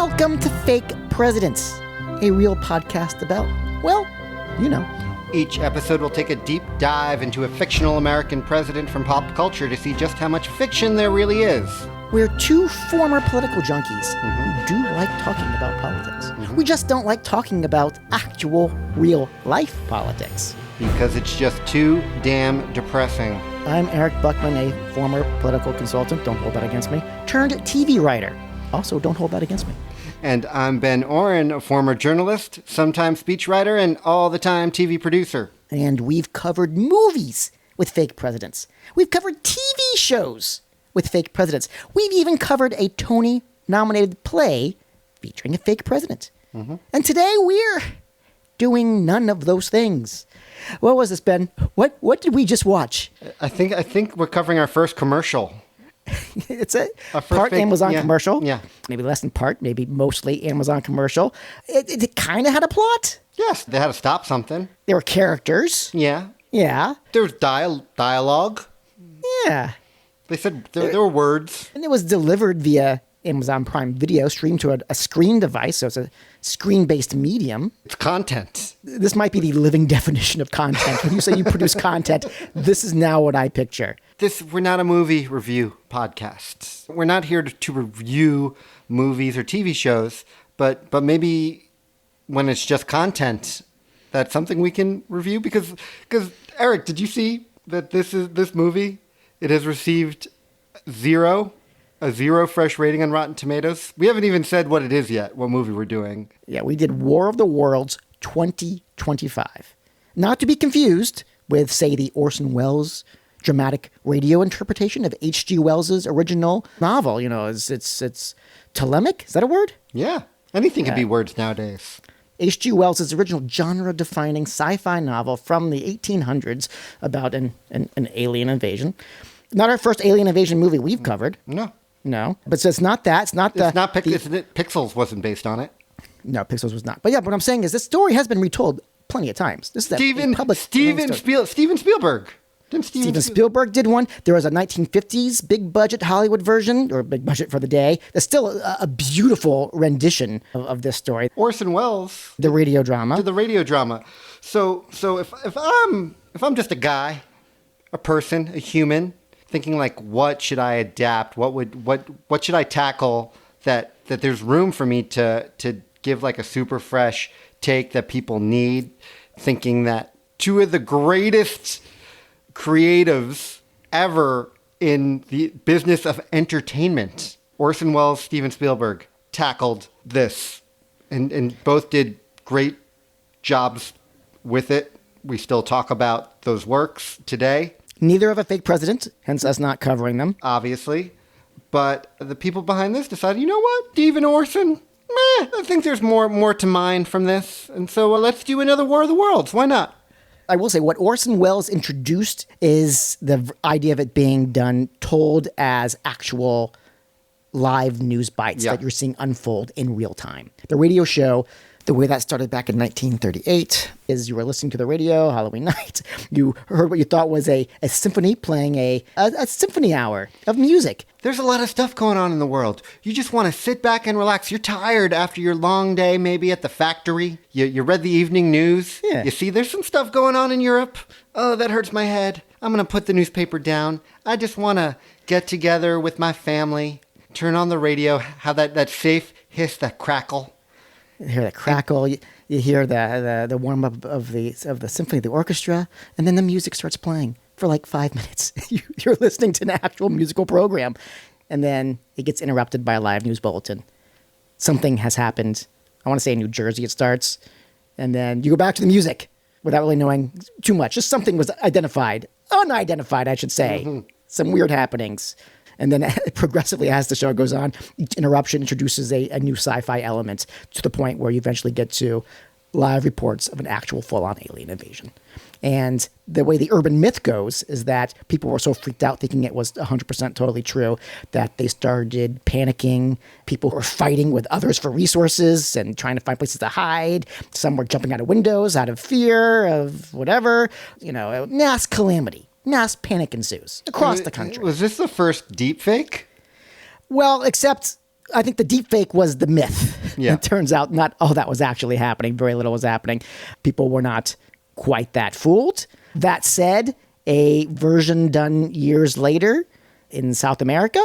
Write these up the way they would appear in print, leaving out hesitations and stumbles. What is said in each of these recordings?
Welcome to Fake Presidents, a real podcast about, well, you know. Each episode will take a deep dive into a fictional American president from pop culture to see just how much fiction there really is. We're two former political junkies who do like talking about politics. We just don't like talking about actual, real-life politics. Because it's just too damn depressing. I'm Eric Buckman, a former political consultant, don't hold that against me, turned TV writer. Also, don't hold that against me. And I'm Ben Oren, a former journalist, sometimes speechwriter, and all-the-time TV producer. And we've covered movies with fake presidents. We've covered TV shows with fake presidents. We've even covered a Tony-nominated play featuring a fake president. And today we're doing none of those things. What was this, Ben? What did we just watch? I think we're covering our first commercial. It's a part Amazon commercial. Yeah. Maybe less than part, maybe mostly Amazon commercial. It kind of had a plot. Yes, they had to stop something. There were characters. Yeah. Yeah. There was dialogue. Yeah. They said there were words. And it was delivered via Amazon Prime Video, streamed to a screen device, so it's a screen-based medium. It's content. This might be the living definition of content. When you say you produce content, this is now what I picture. We're not a movie review podcast. We're not here to review movies or TV shows, but maybe when it's just content, that's something we can review. Because Eric, did you see that this movie? It has received a zero fresh rating on Rotten Tomatoes. We haven't even said what it is yet, what movie we're doing. Yeah, we did War of the Worlds 2025. Not to be confused with, say, the Orson Welles dramatic radio interpretation of H.G. Wells's original novel. You know, it's Telemic? Is that a word? Yeah. Anything can be words nowadays. H.G. Wells's original genre-defining sci-fi novel from the 1800s about an alien invasion. Not our first alien invasion movie we've covered. No. But so it's not that. It's not Pixels wasn't based on it. No, Pixels was not. But yeah, what I'm saying is this story has been retold plenty of times. This is Steven Spielberg. Steven Spielberg did one. There was a 1950s big budget Hollywood version, or big budget for the day. There's still a beautiful rendition of this story. Orson Welles. The radio drama. Did the radio drama. So if I'm just a guy, a person, a human, thinking like, what should I adapt? What should I tackle that there's room for me to give like a super fresh take that people need? Thinking that two of the greatest creatives ever in the business of entertainment, Orson Welles, Steven Spielberg, tackled this, and both did great jobs with it. We still talk about those works today. Neither have a fake president, hence us not covering them. Obviously. But the people behind this decided, you know what, Steven Orson, I think there's more to mine from this. And so let's do another War of the Worlds. Why not? I will say what Orson Welles introduced is the idea of it being told as actual live news bites that you're seeing unfold in real time. The radio show, the way that started back in 1938 is you were listening to the radio Halloween night. You heard what you thought was a symphony playing a symphony hour of music. There's a lot of stuff going on in the world. You just want to sit back and relax. You're tired after your long day, maybe at the factory. You read the evening news. Yeah. You see there's some stuff going on in Europe. Oh, that hurts my head. I'm going to put the newspaper down. I just want to get together with my family, turn on the radio, have that safe hiss, that crackle. You hear the crackle, you hear the warm-up of the symphony, the orchestra, and then the music starts playing for like 5 minutes. You're listening to an actual musical program, and then it gets interrupted by a live news bulletin. Something has happened. I want to say in New Jersey it starts, and then you go back to the music without really knowing too much. Just something was unidentified, I should say. Some weird happenings. And then progressively, as the show goes on, each interruption introduces a new sci-fi element to the point where you eventually get to live reports of an actual full-on alien invasion. And the way the urban myth goes is that people were so freaked out thinking it was 100% totally true that they started panicking. People were fighting with others for resources and trying to find places to hide. Some were jumping out of windows out of fear of whatever. Mass calamity. Mass panic ensues across the country. Was this the first deep fake? Well, except I think the deep fake was the myth. Yeah. It turns out not all that was actually happening. Very little was happening. People were not quite that fooled. That said, a version done years later in South America,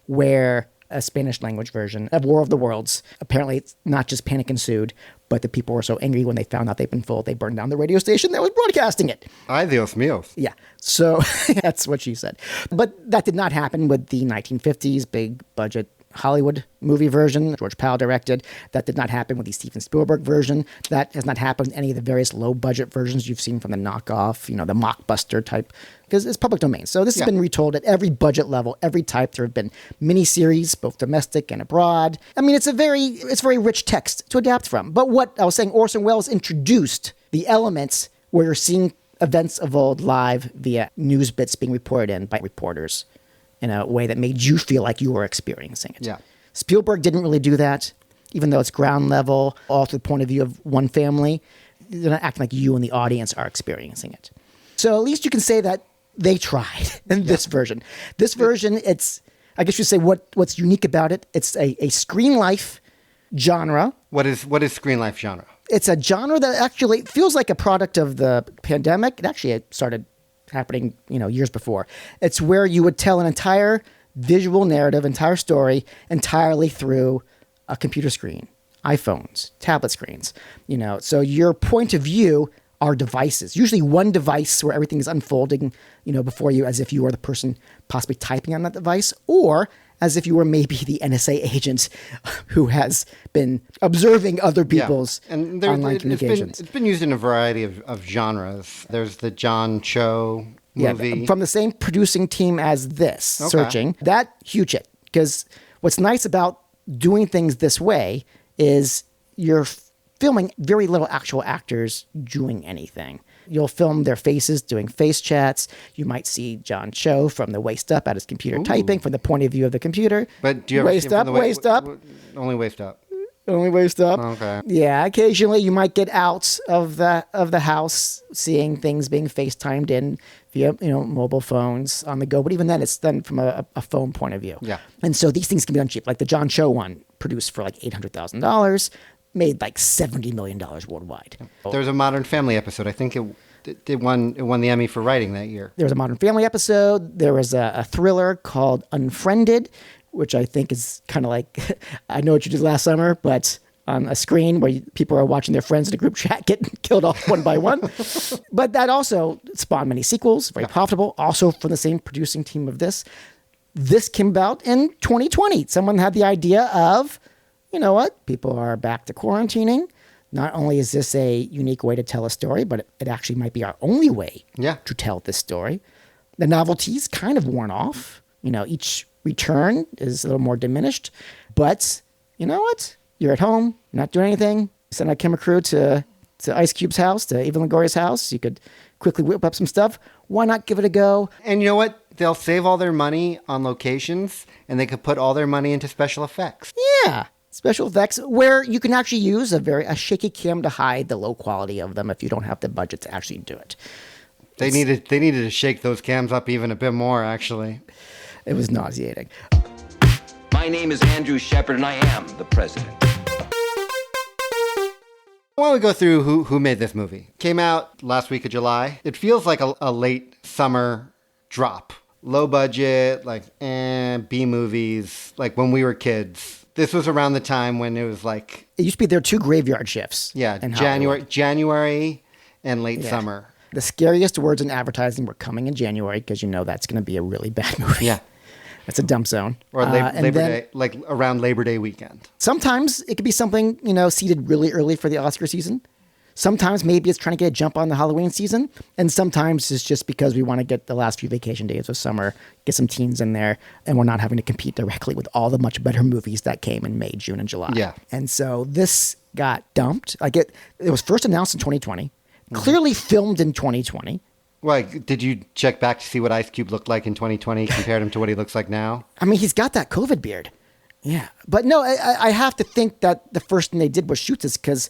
where a Spanish language version of War of the Worlds, apparently it's not just panic ensued, but the people were so angry when they found out they'd been fooled, they burned down the radio station that was broadcasting it. Ay, Dios míos. Yeah. So that's what she said. But that did not happen with the 1950s big budget Hollywood movie version George Powell directed. That did not happen with the Steven Spielberg version. That has not happened in any of the various low budget versions you've seen from the knockoff, the mockbuster type, because it's public domain. So this has been retold at every budget level, every type. There have been miniseries, both domestic and abroad. I mean, it's very rich text to adapt from. But what I was saying, Orson Welles introduced the elements where you're seeing events of old live via news bits being reported in by reporters in a way that made you feel like you were experiencing it. Yeah. Spielberg didn't really do that, even though it's ground level, all through the point of view of one family. They're not acting like you and the audience are experiencing it. So at least you can say that they tried in this version. This version, I guess you say what's unique about it. It's a screen life genre. What is screen life genre? It's a genre that actually feels like a product of the pandemic. It actually started happening, years before. It's where you would tell an entire visual narrative, entire story, entirely through a computer screen, iPhones, tablet screens. So your point of view are devices, usually one device where everything is unfolding, before you as if you were the person possibly typing on that device, or as if you were maybe the NSA agent who has been observing other people's online communications. It's been used in a variety of genres. There's the John Cho movie. From the same producing team as this, Searching. That, huge hit. Because what's nice about doing things this way is you're filming very little actual actors doing anything. You'll film their faces doing face chats. You might see John Cho from the waist up at his computer typing from the point of view of the computer. But do you ever waist see him up, from the waist up? Only waist up. Only waist up. Okay. Yeah, occasionally you might get out of the house seeing things being FaceTimed in via mobile phones on the go. But even then, it's done from a phone point of view. Yeah. And so these things can be done cheap. Like the John Cho one, produced for like $800,000. Made like $70 million worldwide. There's a Modern Family episode. I think it won the Emmy for writing that year. There was a Modern Family episode. There was a thriller called Unfriended, which I think is kind of like I Know What You Did Last Summer, but on a screen where people are watching their friends in a group chat get killed off one by one. But that also spawned many sequels, very profitable, also from the same producing team of this. This came about in 2020. Someone had the idea of, you know what? People are back to quarantining. Not only is this a unique way to tell a story, but it actually might be our only way to tell this story. The novelty's kind of worn off. Each return is a little more diminished. But you know what? You're at home, not doing anything. Send a camera crew to Ice Cube's house, to Eva Longoria's house. You could quickly whip up some stuff. Why not give it a go? And you know what? They'll save all their money on locations, and they could put all their money into special effects. Yeah. Special effects where you can actually use a shaky cam to hide the low quality of them if you don't have the budget to actually do it. They needed to shake those cams up even a bit more, actually. It was nauseating. My name is Andrew Shepard, and I am the president. Why don't we go through who made this movie? Came out last week of July. It feels like a late summer drop. Low budget, B movies, like when we were kids. This was around the time when it was like... It used to be there are two graveyard shifts. Yeah, in January and late summer. The scariest words in advertising were coming in January because that's going to be a really bad movie. Yeah. That's a dump zone. Or Labor Day, like around Labor Day weekend. Sometimes it could be something, seeded really early for the Oscar season. Sometimes maybe it's trying to get a jump on the Halloween season. And sometimes it's just because we want to get the last few vacation days of summer, get some teens in there, and we're not having to compete directly with all the much better movies that came in May, June, and July. Yeah. And so this got dumped. It was first announced in 2020, clearly filmed in 2020. Well, did you check back to see what Ice Cube looked like in 2020, compared him to what he looks like now? I mean, he's got that COVID beard. Yeah. But no, I have to think that the first thing they did was shoot this because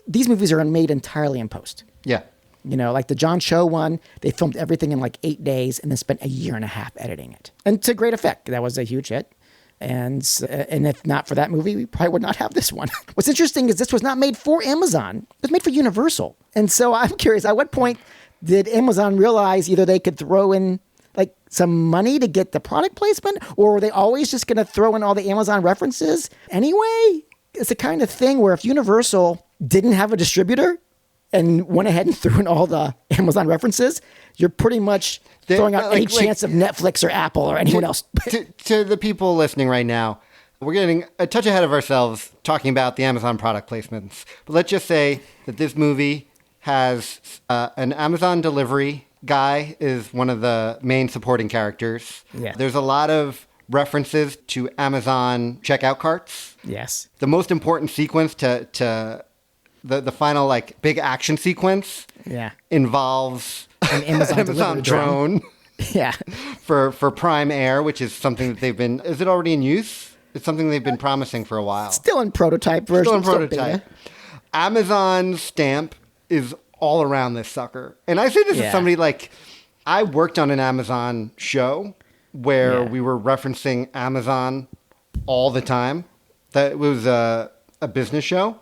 these movies are made entirely in post. Yeah. Like the John Cho one, they filmed everything in 8 days and then spent a year and a half editing it. And to great effect. That was a huge hit. And if not for that movie, we probably would not have this one. What's interesting is this was not made for Amazon. It was made for Universal. And so I'm curious, at what point did Amazon realize either they could throw in like some money to get the product placement, or were they always just going to throw in all the Amazon references anyway? It's the kind of thing where if Universal didn't have a distributor and went ahead and threw in all the Amazon references, you're pretty much throwing out any chance of Netflix or Apple or anyone else. To the people listening right now, we're getting a touch ahead of ourselves talking about the Amazon product placements. But let's just say that this movie has an Amazon delivery guy is one of the main supporting characters. Yeah. There's a lot of references to Amazon checkout carts. Yes. The most important sequence to the final like big action sequence involves an Amazon drone. Yeah. For Prime Air, which is something that they've been... Is it already in use? It's something they've been promising for a while. Still in prototype version. Still in prototype. Amazon's stamp is all around this sucker. And I say this as somebody like... I worked on an Amazon show where we were referencing Amazon all the time. That was a business show.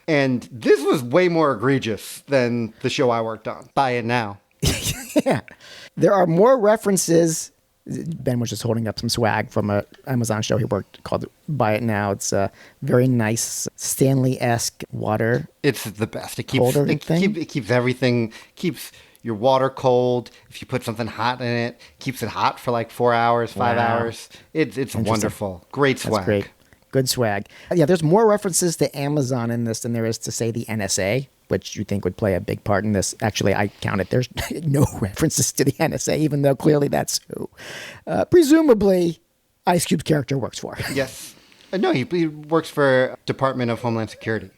And this was way more egregious than the show I worked on. Buy it now. Yeah. There are more references. Ben was just holding up some swag from an Amazon show he worked called Buy It Now. It's a very nice Stanley-esque water. It's the best. It keeps everything, keeps your water cold. If you put something hot in it, keeps it hot for like 4 hours, 5 hours. It's wonderful. Great swag. That's great. Good swag. Yeah, there's more references to Amazon in this than there is to, say, the NSA, which you think would play a big part in this. Actually, I counted. There's no references to the NSA, even though clearly that's who, presumably, Ice Cube's character works for. Yes. No, he works for Department of Homeland Security.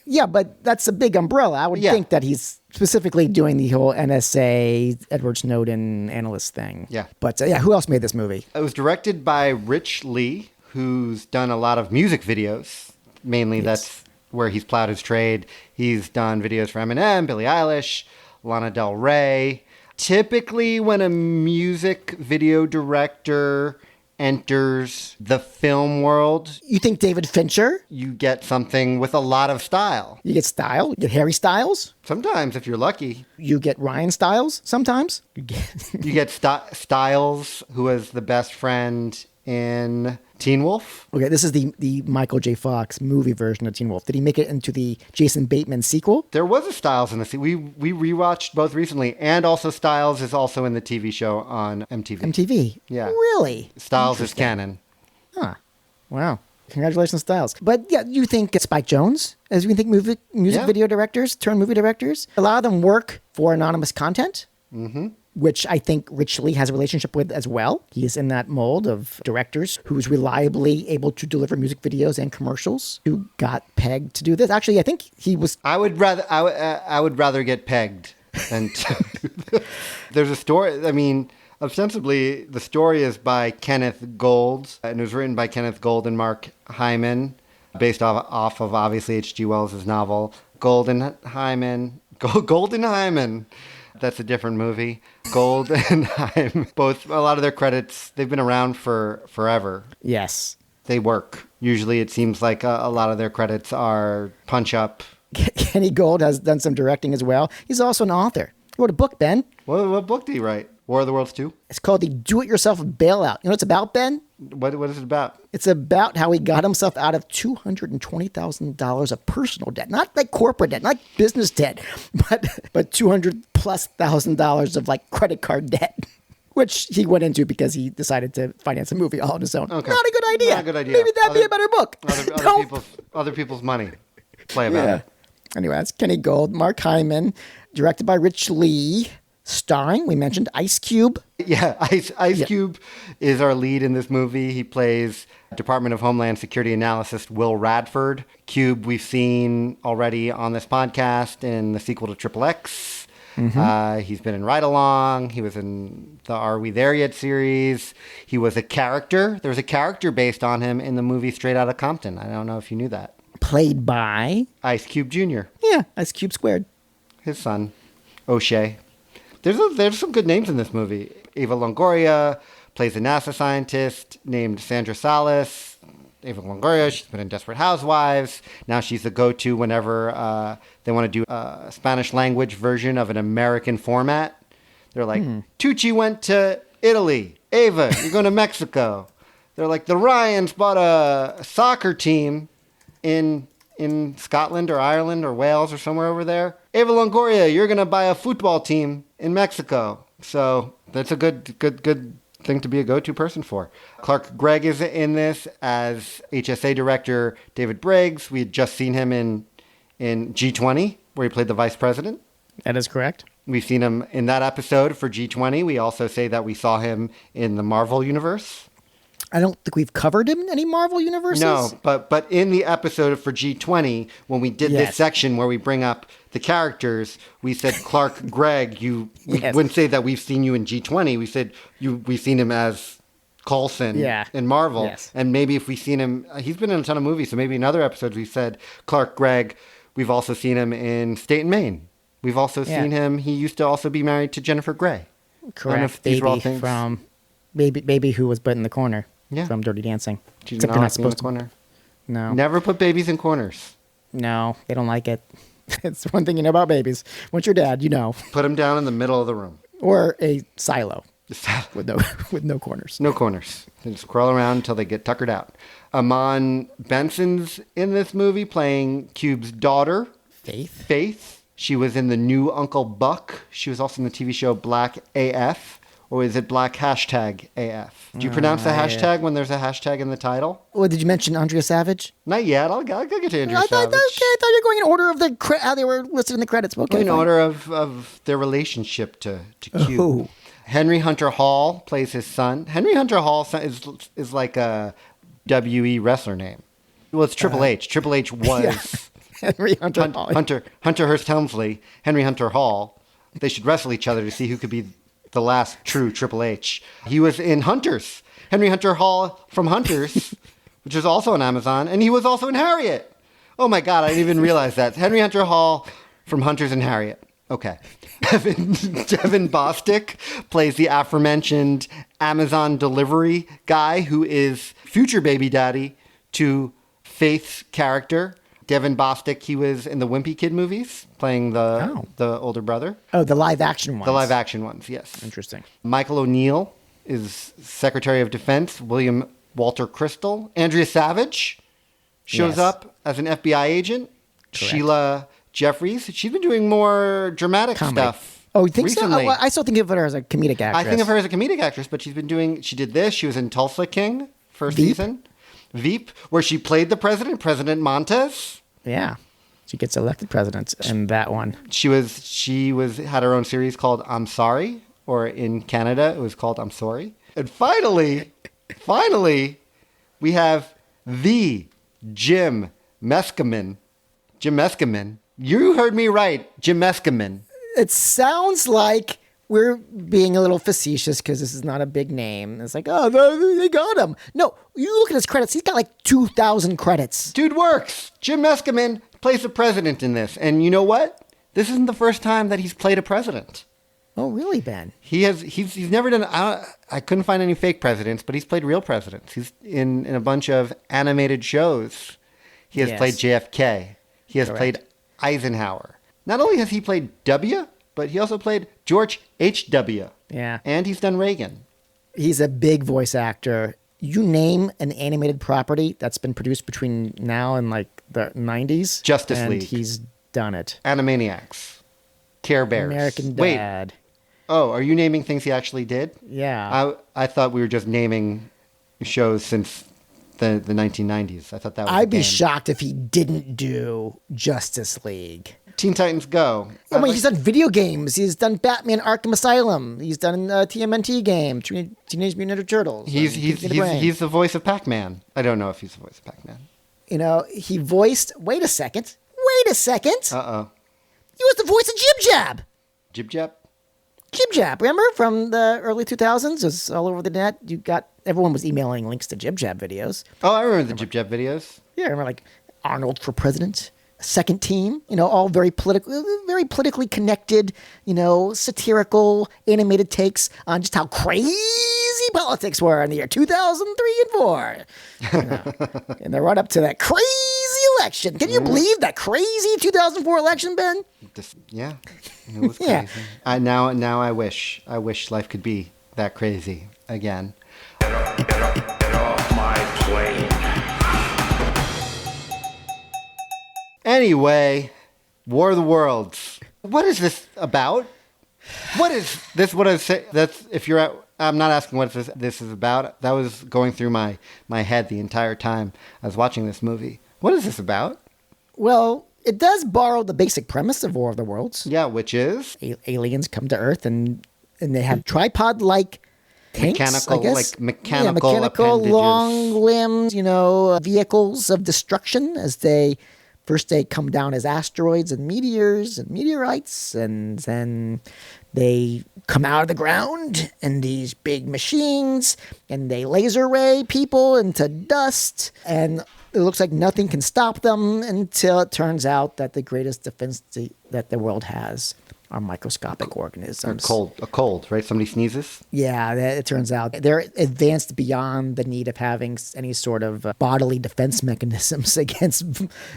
Yeah, but that's a big umbrella. I would think that he's specifically doing the whole NSA, Edward Snowden analyst thing. Yeah. But who else made this movie? It was directed by Rich Lee, who's done a lot of music videos. Mainly that's where he's plowed his trade. He's done videos for Eminem, Billie Eilish, Lana Del Rey. Typically, when a music video director enters the film world... You think David Fincher? You get something with a lot of style. You get style? You get Harry Styles? Sometimes, if you're lucky. You get Ryan Styles sometimes? You get Styles, who was the best friend in Teen Wolf. Okay, this is the Michael J. Fox movie version of Teen Wolf. Did he make it into the Jason Bateman sequel? There was a Styles in the sequel. We rewatched both recently, and also Styles is also in the TV show on MTV. MTV? Yeah. Really? Styles is canon. Huh. Wow. Congratulations, Styles. But yeah, you think Spike Jonze, as we think music video directors turn movie directors, a lot of them work for anonymous content. Mm-hmm. Which I think Rich Lee has a relationship with as well. He is in that mold of directors who's reliably able to deliver music videos and commercials who got pegged to do this. Actually, I think he was... I would rather get pegged than to... There's a story, I mean, ostensibly the story is by Kenneth Gold, and it was written by Kenneth Gold and Mark Hyman, based off of obviously H.G. Wells' novel Golden Hyman. That's a different movie. Gold and Hyman, both, a lot of their credits, they've been around for forever. Yes. They work. Usually it seems like a lot of their credits are punch up. Kenny Gold has done some directing as well. He's also an author. He wrote a book, Ben. What book did he write? War of the Worlds 2? It's called The Do-It-Yourself Bailout. You know what it's about, Ben? What is it about? It's about how he got himself out of $220,000 of personal debt. Not like corporate debt, not like business debt, but $200,000+ of like credit card debt, which he went into because he decided to finance a movie all on his own. Okay. Not a good idea. Not a good idea. Maybe that'd be a better book. Other people's money. Play about it. Anyway, that's Kenny Gold, Mark Hyman, directed by Rich Lee. Starring, we mentioned, Ice Cube. Yeah, Ice Cube is our lead in this movie. He plays Department of Homeland Security analyst Will Radford. Cube we've seen already on this podcast in the sequel to Triple X. Mm-hmm. He's been in Ride Along. He was in the Are We There Yet series. He was a character. There was a character based on him in the movie Straight Outta Compton. I don't know if you knew that. Played by? Ice Cube Jr. Yeah, Ice Cube squared. His son, O'Shea. There's some good names in this movie. Eva Longoria, plays a NASA scientist named Sandra Salas. Eva Longoria, she's been in Desperate Housewives. Now she's the go-to whenever they want to do a Spanish language version of an American format. They're like, Tucci went to Italy. Eva, you're going to Mexico. They're like, the Ryans bought a soccer team in Scotland or Ireland or Wales or somewhere over there. Eva Longoria, you're going to buy a football team in Mexico. So that's a good thing to be a go-to person for. Clark Gregg is in this as HSA director David Briggs. We had just seen him in G20, where he played the vice president. That is correct. We've seen him in that episode for G20. We also say that we saw him in the Marvel universe. I don't think we've covered him in any Marvel universes. No, but in the episode for G20, when we did this section where we bring up the characters, we said Clark Gregg. We wouldn't say that we've seen you in G20. We said we've seen him as Coulson in Marvel. Yes. And maybe if we've seen him, he's been in a ton of movies, so maybe in other episodes we said Clark Gregg. We've also seen him in State and Maine. We've also seen him. He used to also be married to Jennifer Grey. Correct. Baby from Baby who was put in the corner. Yeah. From Dirty Dancing. She's not like supposed to. Corner. No. Never put babies in corners. No, they don't like it. It's one thing you know about babies. Once you're dad, you know. Put them down in the middle of the room. Or a silo. with no corners. No corners. They just crawl around until they get tuckered out. Amon Benson's in this movie playing Cube's daughter. Faith. She was in the new Uncle Buck. She was also in the TV show Black AF. Or is it Black #AF? Do you pronounce the hashtag when there's a hashtag in the title? Well, did you mention Andrea Savage? Not yet. I'll get to Andrea Savage. Okay, I thought you were going in order of how they were listed in the credits. Okay, in order of their relationship to Cube. Oh. Henry Hunter Hall plays his son. Henry Hunter Hall is like a WE wrestler name. Well, it's Triple H. Triple H was Henry Hunter Hall. Hunter Hearst Helmsley, Henry Hunter Hall. They should wrestle each other to see who could be the last true Triple H. He was in Hunters. Henry Hunter Hall from Hunters, which is also on Amazon, and he was also in Harriet. Oh my God, I didn't even realize that. Henry Hunter Hall from Hunters and Harriet. Okay. Devin Bostick plays the aforementioned Amazon delivery guy who is future baby daddy to Faith's character. Devin Bostick, he was in the Wimpy Kid movies, playing the older brother. Oh, the live action ones. The live action ones, yes. Interesting. Michael O'Neill is Secretary of Defense. William Walter Crystal. Andrea Savage shows up as an FBI agent. Correct. Sheila Jeffries. She's been doing more dramatic stuff. Oh, you think recently. so? I still think of her as a comedic actress. I think of her as a comedic actress, but she did this. She was in Tulsa King, first season. Veep, where she played the president, President Montez. Yeah. She gets elected president in that one. She had her own series called I'm Sorry, or in Canada it was called I'm Sorry. And finally, we have the Jim Meskimon. Jim Meskimon. You heard me right, Jim Meskimon. It sounds like we're being a little facetious because this is not a big name. It's like, oh, they got him. No, you look at his credits. He's got like 2,000 credits. Dude works. Jim Meskimon plays the president in this. And you know what? This isn't the first time that he's played a president. Oh, really, Ben? He's never done... I couldn't find any fake presidents, but he's played real presidents. He's in a bunch of animated shows. He has played JFK. He has played Eisenhower. Not only has he played W, but he also played George H.W. Yeah. And he's done Reagan. He's a big voice actor. You name an animated property that's been produced between now and like the 90s. Justice and League. He's done it. Animaniacs. Care Bears. American Dad. Wait. Oh, are you naming things he actually did? Yeah. I thought we were just naming shows since the 1990s. I thought that was I'd be shocked if he didn't do Justice League. Teen Titans Go. He's done video games. He's done Batman Arkham Asylum. He's done a TMNT game, Teenage Mutant Ninja Turtles. He's the voice of Pac-Man. I don't know if he's the voice of Pac-Man. You know, he voiced... Wait a second. Uh-oh. He was the voice of Jib Jab. Jib Jab? Jib Jab, remember? From the early 2000s? It was all over the net. Everyone was emailing links to Jib Jab videos. Oh, I remember the Jib Jab videos. Yeah, I remember like Arnold for President. second team, all very politically connected, satirical, animated takes on just how crazy politics were in the year 2003 and 4. And they run up to that crazy election. Can you believe that crazy 2004 election, Ben? Yeah, it was crazy. Now I wish life could be that crazy again. Get off my plane. Anyway, War of the Worlds. What is this about? What is this? What I say? That's if you're at. I'm not asking what this is about. That was going through my head the entire time I was watching this movie. What is this about? Well, it does borrow the basic premise of War of the Worlds. Yeah, which is aliens come to Earth and they have tripod-like tanks, mechanical, I guess. like mechanical appendages. long limbs, vehicles of destruction as they come down as asteroids and meteors and meteorites, and then they come out of the ground in these big machines, and they laser ray people into dust, and it looks like nothing can stop them until it turns out that the greatest defense that the world has are microscopic organisms. A cold, right? Somebody sneezes? Yeah, it turns out they're advanced beyond the need of having any sort of bodily defense mechanisms against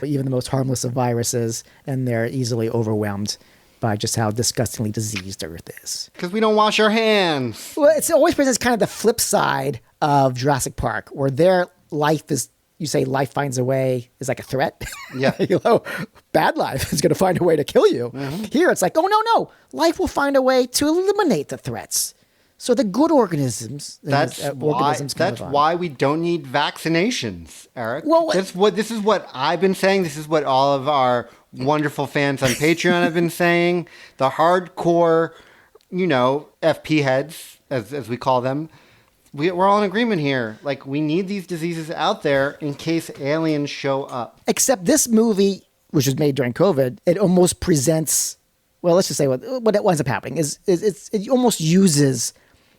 even the most harmless of viruses, and they're easily overwhelmed by just how disgustingly diseased Earth is. Because we don't wash our hands. Well, it's always presents kind of the flip side of Jurassic Park, where their life is, you say life finds a way is like a threat. Yeah. Bad life is going to find a way to kill you. Mm-hmm. Here it's like, oh, no. Life will find a way to eliminate the threats. So the good organisms. That's why we don't need vaccinations, Eric. Well, this is what I've been saying. This is what all of our wonderful fans on Patreon have been saying. The hardcore, FP heads, as we call them. We're all in agreement here. Like, we need these diseases out there in case aliens show up. Except this movie, which was made during COVID, it almost presents, well, let's just say what it winds up happening is it almost uses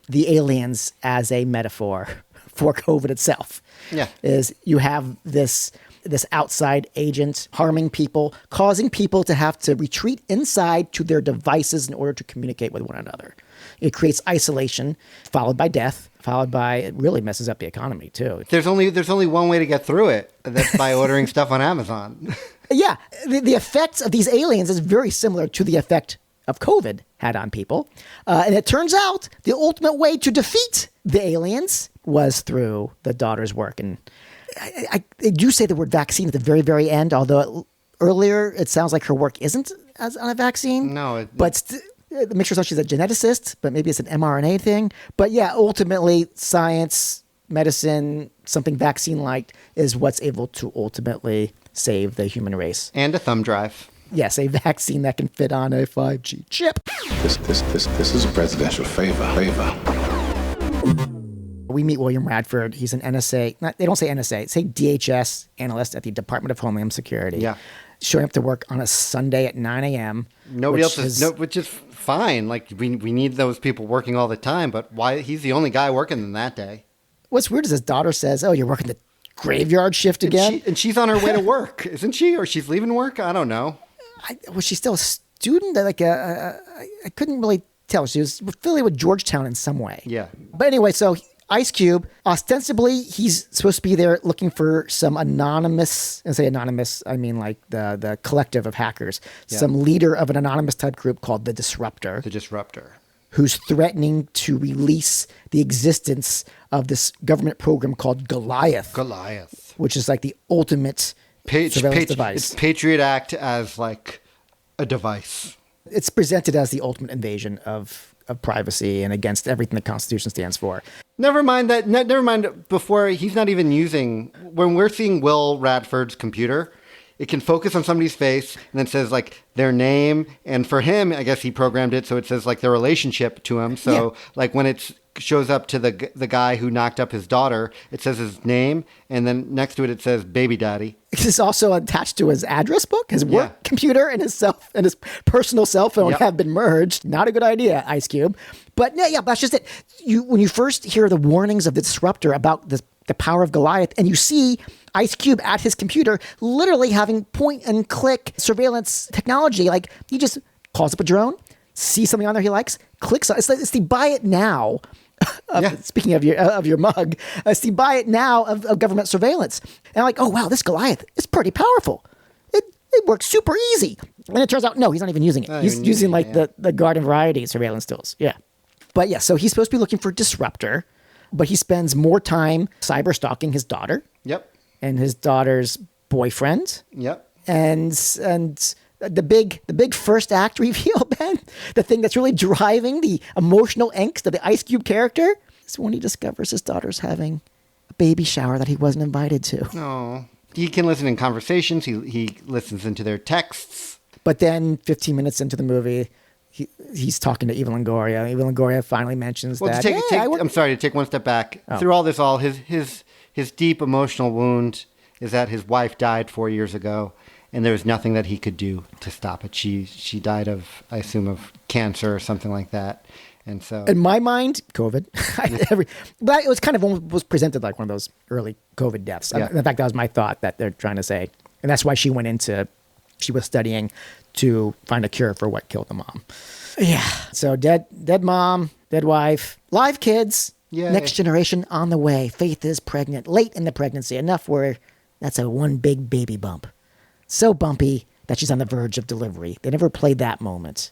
the aliens as a metaphor for COVID itself. Yeah. Is you have this outside agent harming people, causing people to have to retreat inside to their devices in order to communicate with one another. It creates isolation, followed by death, it really messes up the economy too. There's only one way to get through it. That's by ordering stuff on Amazon. Yeah, the effects of these aliens is very similar to the effect of COVID had on people. And it turns out the ultimate way to defeat the aliens was through the daughter's work. And I do say the word vaccine at the very, very end, although earlier it sounds like her work isn't on a vaccine. No. It makes sure she's a geneticist, but maybe it's an mRNA thing. But yeah, ultimately, science, medicine, something vaccine-like is what's able to ultimately save the human race. And a thumb drive. Yes, a vaccine that can fit on a 5G chip. This is a presidential favor. We meet William Radford. He's an NSA. They don't say NSA. Say DHS analyst at the Department of Homeland Security. Yeah. Showing up to work on a Sunday at 9 a.m. Nobody else is, which is fine. Like, we need those people working all the time, but why? He's the only guy working in that day. What's weird is his daughter says, "Oh, you're working the graveyard shift again?" And she's on her way to work, isn't she? Or she's leaving work? I don't know. Was she still a student? I couldn't really tell. She was affiliated with Georgetown in some way. Yeah. But anyway, so Ice Cube, ostensibly, he's supposed to be there looking for some anonymous, and say anonymous, I mean like the collective of hackers, some leader of an anonymous type group called the Disruptor. The Disruptor. Who's threatening to release the existence of this government program called Goliath. Which is like the ultimate surveillance device. It's Patriot Act as like a device. It's presented as the ultimate invasion of privacy and against everything the Constitution stands for. Never mind that. Never mind before he's not even using. When we're seeing Will Radford's computer, it can focus on somebody's face and then says like their name. And for him, I guess he programmed it so it says like their relationship to him. So like when it shows up to the guy who knocked up his daughter, it says his name, and then next to it says baby daddy. It's also attached to his address book. His work computer and his personal cell phone have been merged. Not a good idea, Ice Cube. But yeah, that's just it. When you first hear the warnings of the Disruptor about this the power of Goliath. And you see Ice Cube at his computer literally having point and click surveillance technology. Like he just calls up a drone, sees something on there he likes, clicks on it. It's the buy it now. Speaking of your mug, it's the buy it now of government surveillance. And I'm like, oh wow, this Goliath is pretty powerful. It works super easy. And it turns out, no, he's not even using it. He's using the garden variety surveillance tools. Yeah. But yeah, so he's supposed to be looking for Disruptor, but he spends more time cyber stalking his daughter. Yep. And his daughter's boyfriend. Yep. And the big first act reveal, Ben, the thing that's really driving the emotional angst of the Ice Cube character is when he discovers his daughter's having a baby shower that he wasn't invited to. No. He can listen in conversations. He listens into their texts. But then 15 minutes into the movie, he's talking to Eva Longoria. Eva Longoria finally mentions that. I'm sorry to take one step back. Oh. Through all this, his deep emotional wound is that his wife died 4 years ago, and there was nothing that he could do to stop it. She died of, I assume, of cancer or something like that. And so, in my mind, COVID. But it was kind of was presented like one of those early COVID deaths. Yeah. In fact, that was my thought that they're trying to say, and that's why she was studying to find a cure for what killed the mom. Yeah. So dead mom, dead wife, live kids. Yay. Next generation on the way. Faith is pregnant, late in the pregnancy, enough where that's a one big baby bump. So bumpy that she's on the verge of delivery. They never played that moment.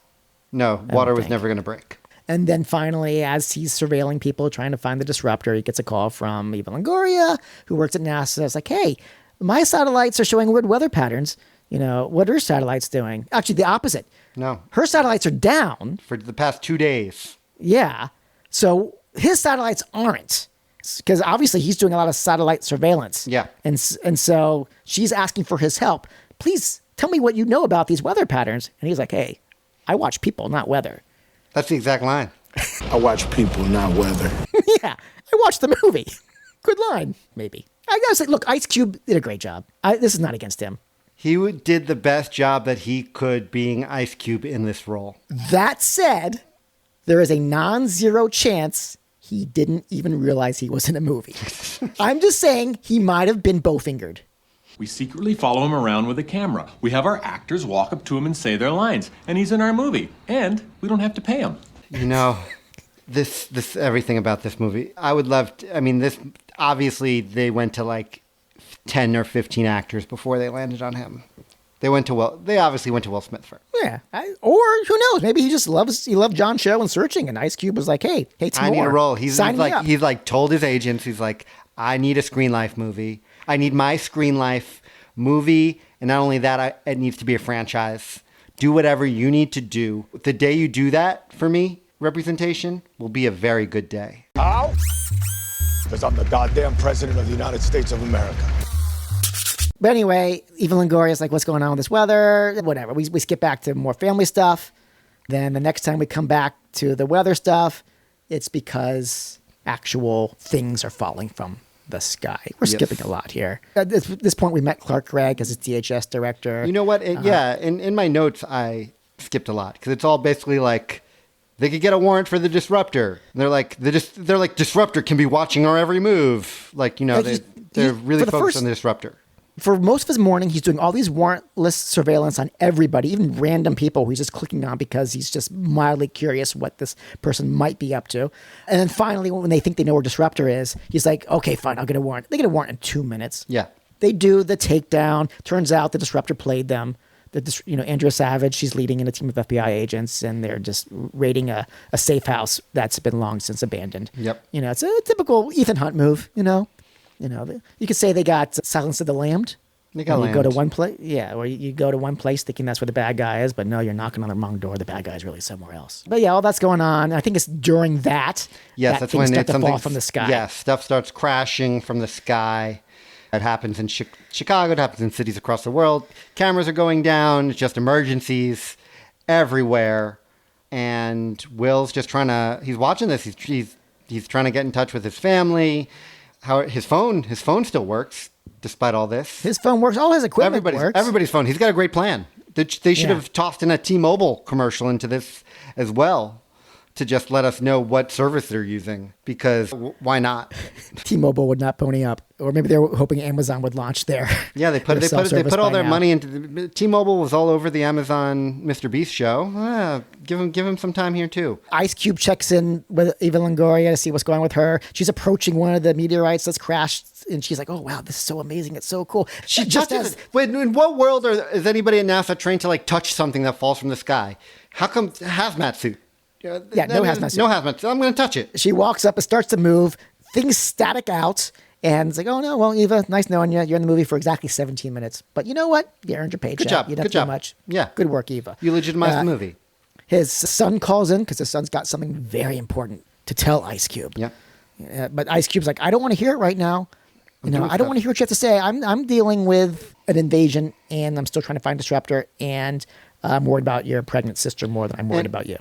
No, water was never going to break. And then finally, as he's surveilling people trying to find the Disruptor, he gets a call from Eva Longoria, who works at NASA. It's like, hey, my satellites are showing weird weather patterns. You know, what are her satellites doing? Actually, the opposite. No. Her satellites are down. For the past 2 days. Yeah. So his satellites aren't. Because obviously he's doing a lot of satellite surveillance. Yeah. And so she's asking for his help. Please tell me what you know about these weather patterns. And he's like, hey, I watch people, not weather. That's the exact line. I watch people, not weather. Yeah, I watched the movie. Good line, maybe. I gotta say, look, Ice Cube did a great job. This is not against him. He did the best job that he could being Ice Cube in this role. That said, there is a non-zero chance he didn't even realize he was in a movie. I'm just saying he might have been Bowfingered. We secretly follow him around with a camera. We have our actors walk up to him and say their lines. And he's in our movie. And we don't have to pay him. You know, this everything about this movie. I would love to, I mean, this, obviously they went to like 10 or 15 actors before they landed on him. They obviously went to Will Smith first. Yeah. Or who knows? Maybe he loved John Cho and Searching, and Ice Cube was like, hey, Timur, I need a role. He's like told his agents, he's like, I need a Screen Life movie. I need my Screen Life movie, and not only that, it needs to be a franchise. Do whatever you need to do. The day you do that for me, representation, will be a very good day. How? Because I'm the goddamn president of the United States of America. But anyway, Eva Longoria is like, what's going on with this weather? Whatever. We skip back to more family stuff. Then the next time we come back to the weather stuff, it's because actual things are falling from the sky. We're skipping a lot here. At this point, we met Clark Gregg as his DHS director. You know what? In my notes, I skipped a lot because it's all basically like they could get a warrant for the Disruptor. And they're like Disruptor can be watching our every move. Like, you know, they're really focused on the Disruptor. For most of his morning, he's doing all these warrantless surveillance on everybody, even random people who he's just clicking on because he's just mildly curious what this person might be up to. And then finally, when they think they know where Disruptor is, he's like, okay, fine, I'll get a warrant. They get a warrant in 2 minutes. Yeah. They do the takedown. Turns out the Disruptor played them. Andrea Savage, she's leading in a team of FBI agents, and they're just raiding a safe house that's been long since abandoned. Yep. You know, it's a typical Ethan Hunt move, you know. You know, you could say they got Silence of the Lambs. They got You go to one place, or you go to one place thinking that's where the bad guy is, but no, you're knocking on the wrong door. The bad guy is really somewhere else. But yeah, all that's going on. I think it's during that. Yes, that's when start to fall from the sky. Yeah, stuff starts crashing from the sky. It happens in Chicago. It happens in cities across the world. Cameras are going down. It's just emergencies everywhere. And Will's just he's watching this. He's trying to get in touch with his family. His phone still works despite all this. His phone works. All his equipment works. Everybody's phone. He's got a great plan. They should have tossed in a T-Mobile commercial into this as well, to just let us know what service they're using, because why not? T-Mobile would not pony up, or maybe they were hoping Amazon would launch their Yeah, they put all their money into T-Mobile was all over the Amazon Mr. Beast show. Give him some time here too. Ice Cube checks in with Eva Longoria to see what's going on with her. She's approaching one of the meteorites that's crashed, and she's like, "Oh wow, this is so amazing! It's so cool." She just in what world is anybody at NASA trained to like touch something that falls from the sky? How come hazmat suit? Yeah, no hazmat suit. No hazmat suit. I'm going to touch it. She walks up and starts to move. Things static out. And it's like, oh, no, well, Eva, nice knowing you. You're in the movie for exactly 17 minutes. But you know what? You earned your paycheck. Good job. You didn't Good do job. much. Yeah. Good work, Eva. You legitimized the movie. His son calls in because his son's got something very important to tell Ice Cube. Yeah. But Ice Cube's like, I don't want to hear it right now. I don't want to hear what you have to say. I'm dealing with an invasion, and I'm still trying to find a disruptor, and I'm worried about your pregnant sister more than I'm worried about you.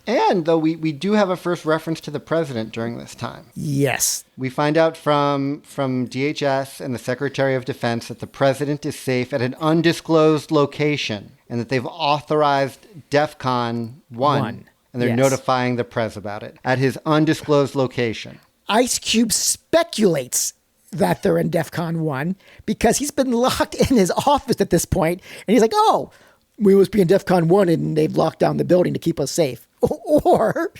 And though we do have a first reference to the president during this time. Yes. We find out from DHS and the Secretary of Defense that the president is safe at an undisclosed location and that they've authorized DEFCON 1. And they're notifying the press about it at his undisclosed location. Ice Cube speculates that they're in DEFCON 1 because he's been locked in his office at this point, and he's like, oh, we must be in DEFCON 1 and they've locked down the building to keep us safe. Or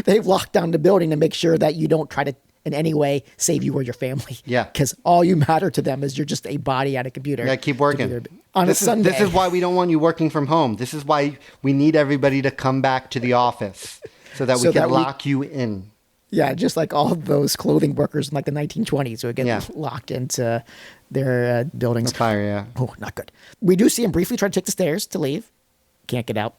they've locked down the building to make sure that you don't try to in any way save you or your family. Yeah. Because all you matter to them is you're just a body at a computer. Yeah, keep working. On a Sunday. This is why we don't want you working from home. This is why we need everybody to come back to the office so that we can lock you in. Yeah, just like all of those clothing workers in like the 1920s who would get locked into their buildings. Fire, yeah. Oh, not good. We do see him briefly try to take the stairs to leave. Can't get out.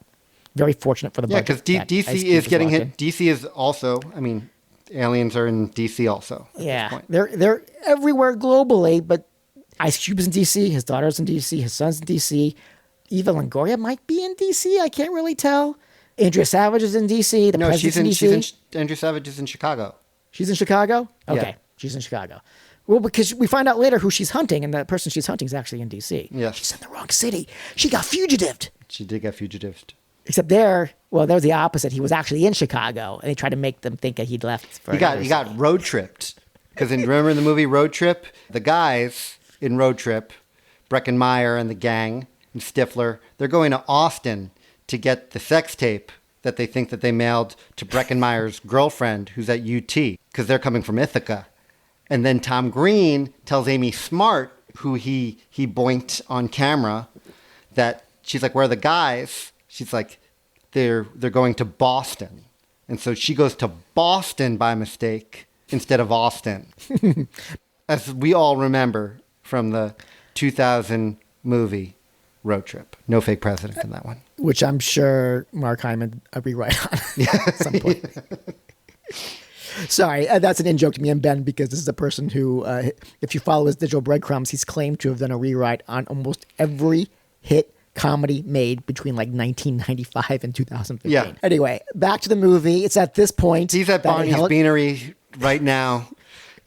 Very fortunate for the budget. Yeah, because DC is getting hit. DC is also, I mean, aliens are in DC also. Yeah, they're everywhere globally, but Ice Cube's in DC, his daughter's in DC, his son's in DC. Eva Longoria might be in DC. I can't really tell. Andrea Savage is in DC. The president's in DC. Andrea Savage is in Chicago. She's in Chicago? Okay, yeah. She's in Chicago. Well, because we find out later who she's hunting, and the person she's hunting is actually in DC. Yes. She's in the wrong city. She got fugitived. She did get fugitived. Except there's the opposite. He was actually in Chicago, and they tried to make them think that he'd left. For he got road tripped. Because remember in the movie Road Trip, the guys in Road Trip, Breckenmeyer and the gang, and Stifler, they're going to Austin to get the sex tape that they think that they mailed to Breckenmeyer's girlfriend, who's at UT, because they're coming from Ithaca. And then Tom Green tells Amy Smart, who he boinked on camera, that she's like, where are the guys? She's like, they're going to Boston. And so she goes to Boston by mistake instead of Austin. As we all remember from the 2000 movie Road Trip. No fake president in that one. Which I'm sure Mark Hyman a rewrite on at some point. Sorry, that's an in-joke to me and Ben, because this is a person who, if you follow his digital breadcrumbs, he's claimed to have done a rewrite on almost every hit comedy made between like 1995 and 2015. Yeah. Anyway, back to the movie. It's at this point. He's at Barney's Beanery right now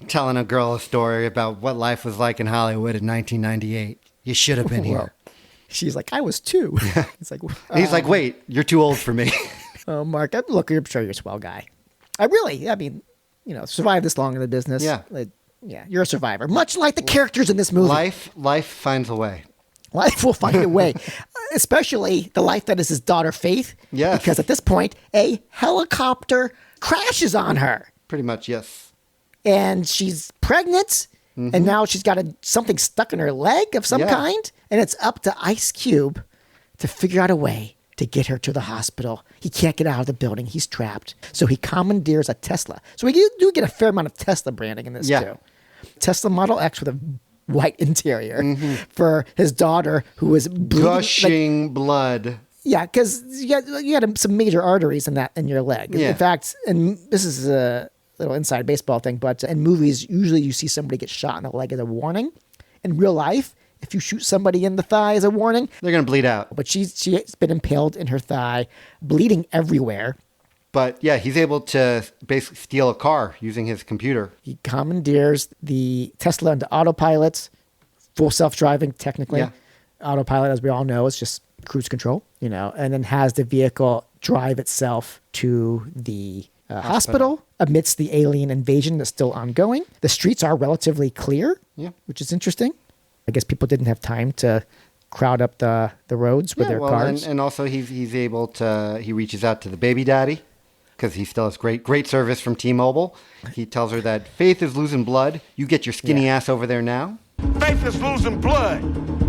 telling a girl a story about what life was like in Hollywood in 1998. You should have been here. She's like, I was 2. It's like, he's like, wait, you're too old for me. Oh, Mark, look, I'm sure you're a swell guy. I mean, survived this long in the business. Yeah. Yeah, you're a survivor. Much like the characters in this movie. Life finds a way. Life will find a way, especially the life that is his daughter, Faith. Yes. Because at this point, a helicopter crashes on her. Pretty much, yes. And she's pregnant, and now she's got something stuck in her leg of some kind. And it's up to Ice Cube to figure out a way to get her to the hospital. He can't get out of the building. He's trapped. So he commandeers a Tesla. So we do get a fair amount of Tesla branding in this, too. Tesla Model X with a white interior for his daughter, who was bleeding, gushing blood. Yeah, because you had some major arteries in your leg. Yeah. In fact, and this is a little inside baseball thing, but in movies, usually you see somebody get shot in the leg as a warning. In real life, if you shoot somebody in the thigh as a warning, they're going to bleed out. But she's been impaled in her thigh, bleeding everywhere. But yeah, he's able to basically steal a car using his computer. He commandeers the Tesla into autopilot, full self-driving technically. Yeah. Autopilot, as we all know, is just cruise control, and then has the vehicle drive itself to the hospital amidst the alien invasion that's still ongoing. The streets are relatively clear, which is interesting. I guess people didn't have time to crowd up the roads with their cars. And also he's able to, he reaches out to the baby daddy because he still has great service from T-Mobile. He tells her that Faith is losing blood. You get your skinny ass over there now. Faith is losing blood,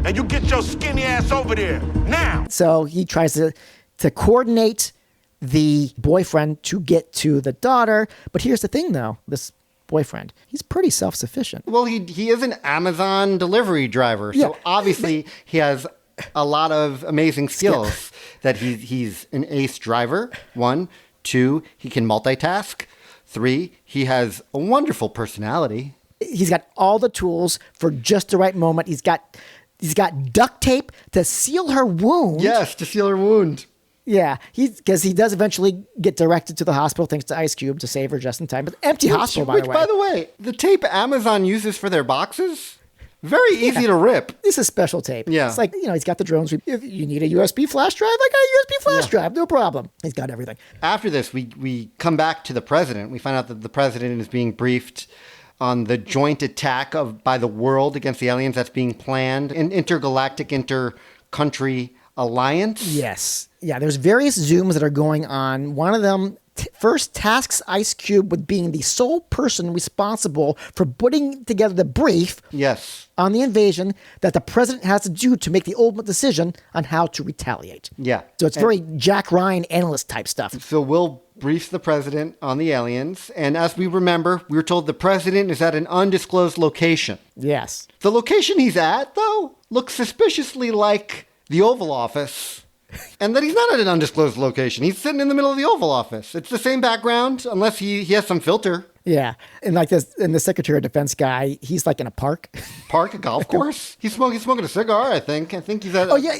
and you get your skinny ass over there now. So he tries to coordinate the boyfriend to get to the daughter. But here's the thing, though. This boyfriend, he's pretty self-sufficient. Well, he is an Amazon delivery driver, so obviously he has a lot of amazing skills. That he's an ace driver. 1, 2, he can multitask. 3, he has a wonderful personality. He's got all the tools for just the right moment. He's got duct tape to seal her wound. Yes, to seal her wound. Yeah, because he does eventually get directed to the hospital thanks to Ice Cube to save her just in time. But empty hospital, by the way. By the way, the tape Amazon uses for their boxes, very easy to rip. This is special tape. Yeah. It's like, he's got the drones. If you need a USB flash drive, I got a USB flash drive. No problem. He's got everything. After this, we come back to the president. We find out that the president is being briefed on the joint attack by the world against the aliens that's being planned, an intergalactic, inter-country alliance. Yes. Yeah, there's various Zooms that are going on. One of them first tasks Ice Cube with being the sole person responsible for putting together the brief on the invasion that the president has to do to make the ultimate decision on how to retaliate. Yeah. So it's very Jack Ryan analyst type stuff. So Will briefs the president on the aliens. And as we remember, we were told the president is at an undisclosed location. Yes. The location he's at, though, looks suspiciously like the Oval Office. And that he's not at an undisclosed location. He's sitting in the middle of the Oval Office. It's the same background, unless he has some filter. Yeah. And like this, and the Secretary of Defense guy, he's like in a park. A golf course? He's smoking a cigar, I think. I think he's at... Oh, yeah.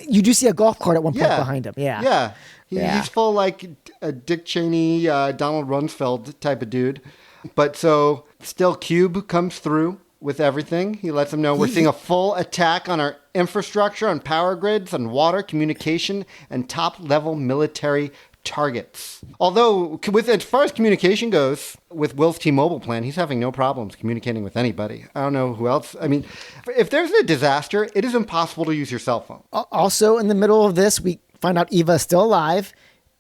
You do see a golf cart at one point behind him. Yeah. Yeah. He's full like a Dick Cheney, Donald Rumsfeld type of dude. But so still Cube comes through with everything. He lets them know we're seeing a full attack on our infrastructure, on power grids, on water, communication, and top-level military targets. Although, as far as communication goes, with Will's T-Mobile plan, he's having no problems communicating with anybody. I don't know who else. I mean, if there's a disaster, it is impossible to use your cell phone. Also, in the middle of this, we find out Eva is still alive,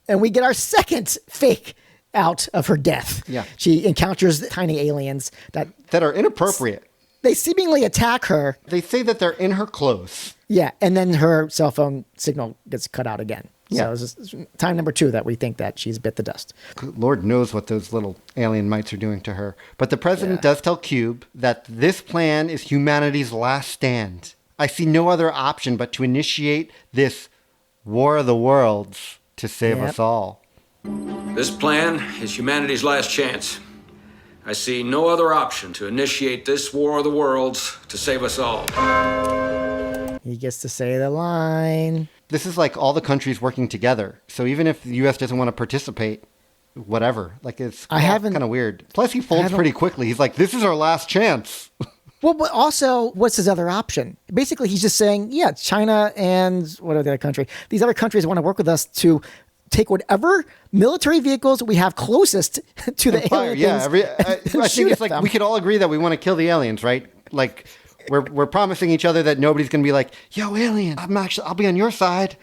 and we get our second fake out of her death. Yeah. She encounters tiny aliens that are inappropriate. They seemingly attack her. They say that they're in her clothes. Yeah, and then her cell phone signal gets cut out again. Yeah. So this is time number 2 that we think that she's bit the dust. Lord knows what those little alien mites are doing to her. But the president does tell Cube that this plan is humanity's last stand. I see no other option but to initiate this War of the Worlds to save us all. This plan is humanity's last chance. I see no other option to initiate this War of the Worlds to save us all. He gets to say the line. This is like all the countries working together. So even if the U.S. doesn't want to participate, whatever. Like it's kind of weird. Plus he folds pretty quickly. He's like, this is our last chance. Well, but also, what's his other option? Basically, he's just saying, China and what other country? These other countries want to work with us to take whatever military vehicles we have closest to the alien things. I think it's like we could all agree that we want to kill the aliens, right? Like we're promising each other that nobody's going to be like, "Yo, alien, I'll be on your side.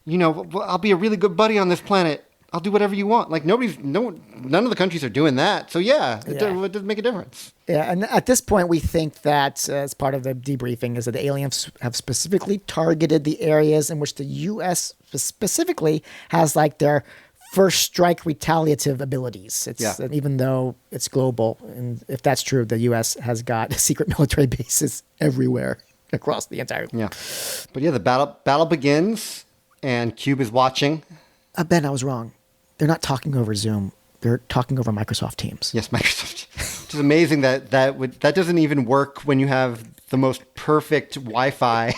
I'll be a really good buddy on this planet. I'll do whatever you want." Like none of the countries are doing that. So it doesn't make a difference. Yeah, and at this point, we think that as part of the debriefing is that the aliens have specifically targeted the areas in which the U.S. specifically has like their first strike retaliative abilities. Even though it's global, and if that's true, the U.S. has got secret military bases everywhere across the entire. Yeah, but the battle begins, and Cube is watching. Ben, I was wrong. They're not talking over Zoom. They're talking over Microsoft Teams. Yes, Microsoft. Which is amazing that doesn't even work when you have the most perfect Wi-Fi.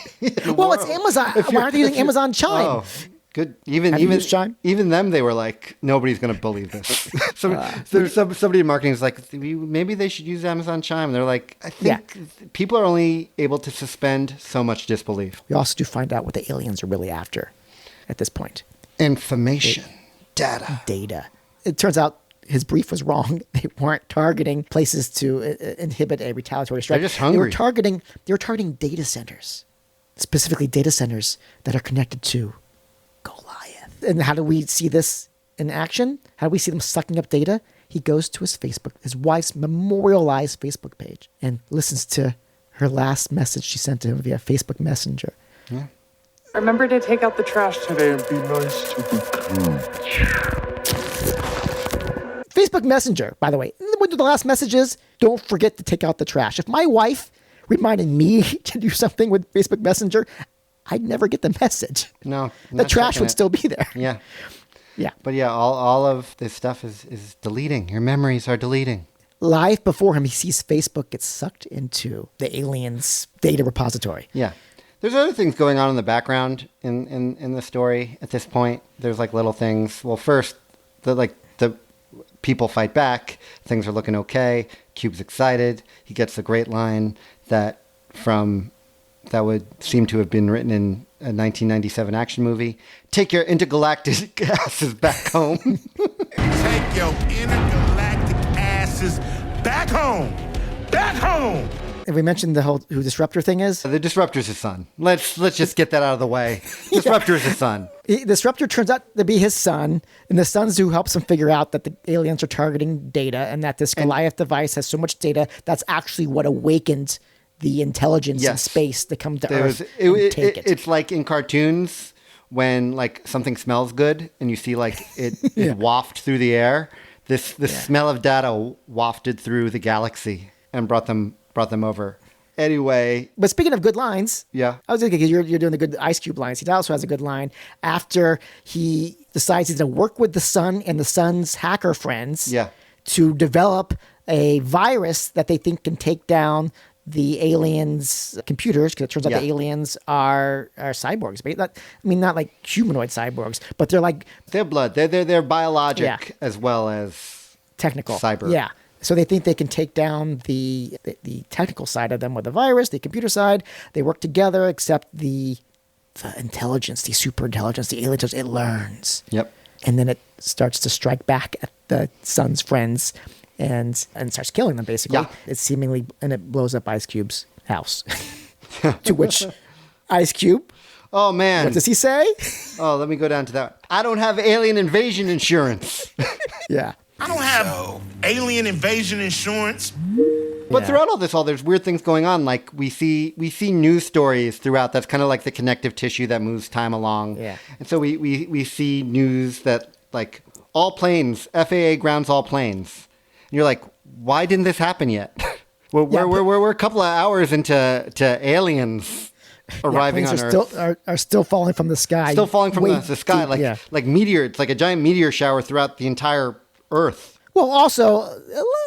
Well, it's Amazon. Why aren't they using Amazon Chime? Oh, good. Even Chime? Even them, they were like, nobody's going to believe this. Somebody in marketing is like, maybe they should use Amazon Chime. And they're like, I think people are only able to suspend so much disbelief. We also do find out what the aliens are really after at this point. Information. Data. It turns out his brief was wrong. They weren't targeting places to inhibit a retaliatory strike. They're just hungry. They were targeting data centers, specifically data centers that are connected to Goliath. And how do we see this in action? How do we see them sucking up data? He goes to his wife's memorialized Facebook page and listens to her last message she sent to him via Facebook Messenger. Yeah. Remember to take out the trash today and be nice to the Facebook Messenger, by the way, one of the last messages, don't forget to take out the trash. If my wife reminded me to do something with Facebook Messenger, I'd never get the message. No. The trash would still be there. Yeah. Yeah. But yeah, all of this stuff is deleting. Your memories are deleting. Live before him, he sees Facebook get sucked into the aliens' data repository. Yeah. There's other things going on in the background in the story at this point. There's like little things. Well, first, the people fight back. Things are looking okay. Cube's excited. He gets the great line that would seem to have been written in a 1997 action movie. Take your intergalactic asses back home. Take your intergalactic asses back home. Back home. Have we mentioned who Disruptor thing is? The Disruptor's his son. Let's just get that out of the way. Disruptor is his son. Disruptor turns out to be his son, and the son's who helps him figure out that the aliens are targeting data and that this Goliath device has so much data that's actually what awakened the intelligence in space to come to Earth and take it. It's like in cartoons when like something smells good and you see like it waft through the air. This smell of data wafted through the galaxy and brought them over. Anyway. But speaking of good lines. Yeah. I was thinking you're doing the good Ice Cube lines. He also has a good line after he decides he's going to work with the son and the son's hacker friends to develop a virus that they think can take down the aliens' computers, because it turns out the aliens are cyborgs. Not like humanoid cyborgs, but they're like... They're blood. They're biologic as well as... technical. Cyber. Yeah. So they think they can take down the technical side of them with the virus, the computer side. They work together, except the intelligence, the super intelligence, the aliens, it learns. Yep. And then it starts to strike back at the son's friends and starts killing them, basically. Yeah. And it blows up Ice Cube's house. To which Ice Cube... Oh, man. What does he say? Oh, let me go down to that. I don't have alien invasion insurance. Yeah. I don't have alien invasion insurance. But throughout all there's weird things going on. Like we see news stories throughout. That's kind of like the connective tissue that moves time along. Yeah. And so we see news that like all planes, FAA grounds all planes. And you're like, why didn't this happen yet? We're a couple of hours into aliens arriving on Earth. Are still falling from the sky. Still falling from the sky like meteor. It's like a giant meteor shower throughout the entire Earth. Well, also,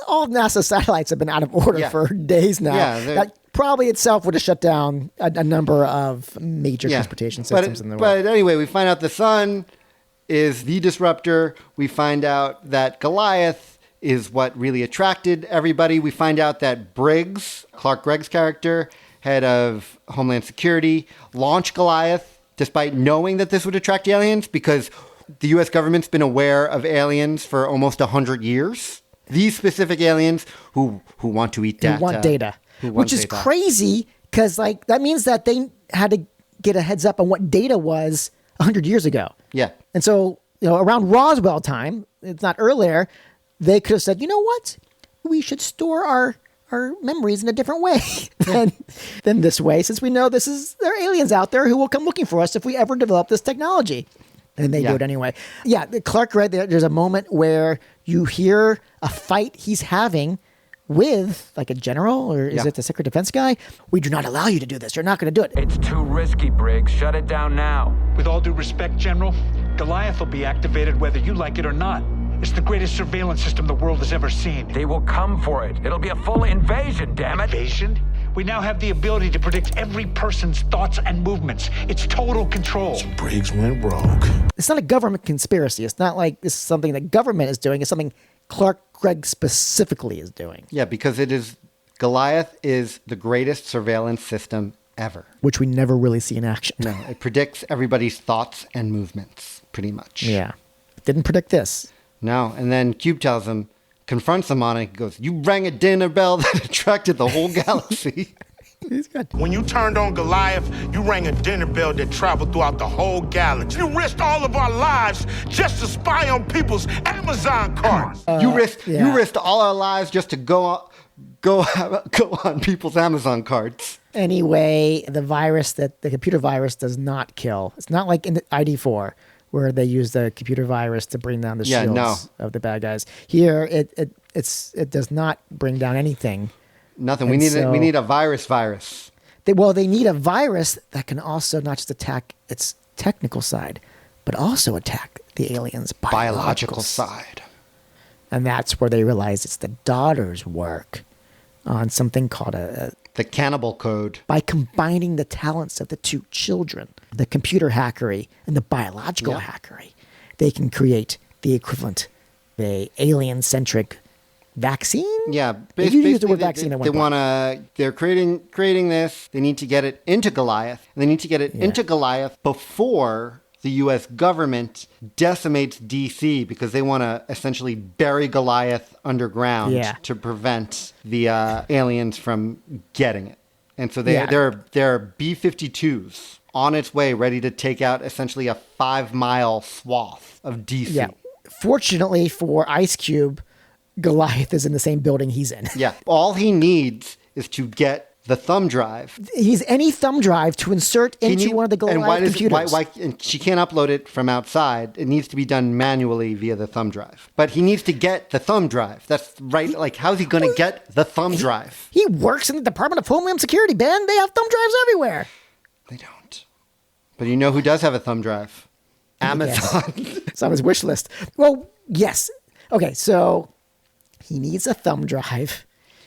all of NASA's satellites have been out of order for days now. Yeah, that probably itself would have shut down a number of major transportation systems in the world. But anyway, we find out the sun is the disruptor. We find out that Goliath is what really attracted everybody. We find out that Briggs, Clark Gregg's character, head of Homeland Security, launched Goliath despite knowing that this would attract aliens because the U.S. government's been aware of aliens for almost 100 years. These specific aliens who want to eat data. Who want data. Which is crazy because that means that they had to get a heads up on what data was 100 years ago. Yeah. And so, around Roswell time, it's not earlier, they could have said, you know what? We should store our memories in a different way than this way, since we know there are aliens out there who will come looking for us if we ever develop this technology. And they do it anyway. Yeah, Clark, right there, there's a moment where you hear a fight he's having with like a general, or is it the Secret Defense guy? We do not allow you to do this. You're not going to do it. It's too risky, Briggs. Shut it down now. With all due respect, General, Goliath will be activated whether you like it or not. It's the greatest surveillance system the world has ever seen. They will come for it. It'll be a full invasion, damn it. Invasion? We now have the ability to predict every person's thoughts and movements. It's total control. So Briggs went rogue. It's not a government conspiracy. It's not like this is something the government is doing. It's something Clark Gregg specifically is doing. Yeah, because Goliath is the greatest surveillance system ever. Which we never really see in action. No, it predicts everybody's thoughts and movements, pretty much. Yeah. Didn't predict this. No. And then Cube confronts him on it. He goes, "You rang a dinner bell that attracted the whole galaxy." He's good. When you turned on Goliath, you rang a dinner bell that traveled throughout the whole galaxy. You risked all of our lives just to spy on people's Amazon carts. You risked all our lives just to go on people's Amazon carts. Anyway, the computer virus does not kill. It's not like in the ID4 where they use the computer virus to bring down the shields of the bad guys. Here, it does not bring down anything. Nothing. We need a virus. They need a virus that can also not just attack its technical side, but also attack the aliens' biological side. And that's where they realize it's the daughter's work on something called the cannibal code. By combining the talents of the two children, the computer hackery and the biological hackery, they can create the equivalent, the alien-centric vaccine? Yeah, you used the word vaccine. They're creating this. They need to get it into Goliath. And they need to get it into Goliath before the U.S. government decimates D.C. because they want to essentially bury Goliath underground to prevent the aliens from getting it. And so there are B-52s on its way, ready to take out essentially a 5-mile swath of D.C. Yeah. Fortunately for Ice Cube, Goliath is in the same building he's in. Yeah. All he needs is to get the thumb drive. He's any thumb drive to insert into one of the Goliath computers. And she can't upload it from outside. It needs to be done manually via the thumb drive. But he needs to get the thumb drive. That's right. How's he going to get the thumb drive? He works in the Department of Homeland Security, Ben. They have thumb drives everywhere. They don't. But you know who does have a thumb drive? Amazon. It's on his wish list. Well, yes. Okay, so he needs a thumb drive.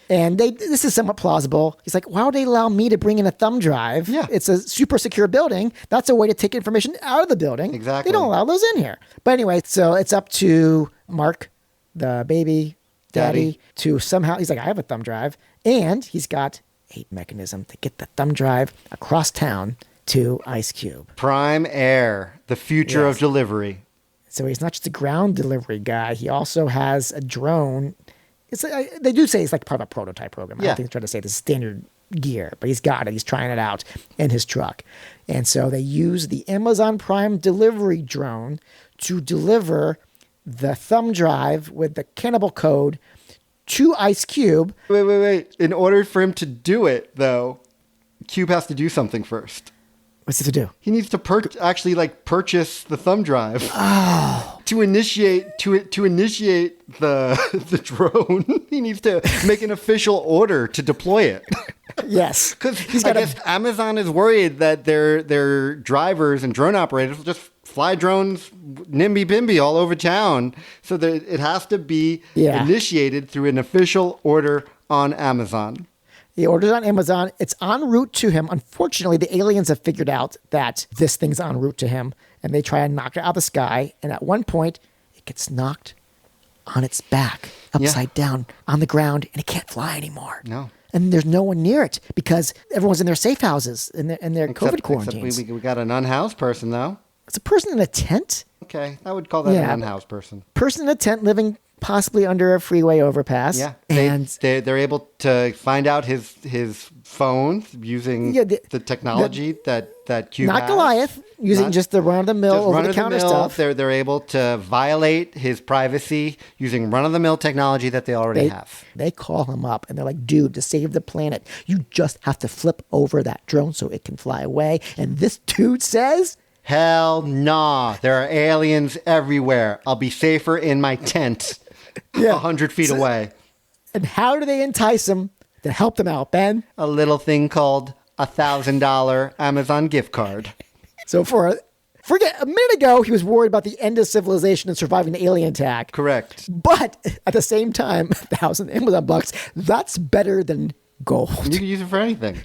And this is somewhat plausible. He's like, why would they allow me to bring in a thumb drive? Yeah. It's a super secure building. That's a way to take information out of the building. Exactly. They don't allow those in here. But anyway, so it's up to Mark, the baby daddy, to somehow, he's like, I have a thumb drive. And he's got a mechanism to get the thumb drive across town to Ice Cube. Prime Air, the future of delivery. So he's not just a ground delivery guy. He also has a drone. They do say it's like part of a prototype program. I don't think they're trying to say this is standard gear, but he's got it. He's trying it out in his truck. And so they use the Amazon Prime delivery drone to deliver the thumb drive with the cannibal code to Ice Cube. Wait. In order for him to do it, though, Cube has to do something first. What's he to do? He needs to purchase the thumb drive to initiate the drone. He needs to make an official order to deploy it. Yes, because I guess Amazon is worried that their drivers and drone operators will just fly drones nimby-bimby all over town. So that it has to be initiated through an official order on Amazon. He orders on Amazon. It's en route to him. Unfortunately, the aliens have figured out that this thing's en route to him, and they try and knock it out of the sky. And at one point, it gets knocked on its back, upside down, on the ground, and it can't fly anymore. No. And there's no one near it because everyone's in their safe houses, in their COVID quarantines. Except we got an unhoused person, though. It's a person in a tent. Okay, I would call that an unhoused person. Person in a tent living possibly under a freeway overpass. Yeah, and they're able to find out his phone using the technology that Cube has. Not Goliath, using just the run-of-the-mill, over-the-counter stuff. They're able to violate his privacy using run-of-the-mill technology that they already have. They call him up, and they're like, dude, to save the planet, you just have to flip over that drone so it can fly away. And this dude says, hell nah. There are aliens everywhere. I'll be safer in my tent 100 feet away. And how do they entice him to help them out, Ben? A little thing called $1,000 Amazon gift card. So forget, a minute ago, he was worried about the end of civilization and surviving the alien attack. Correct. But at the same time, 1,000 Amazon bucks, that's better than gold. You can use it for anything.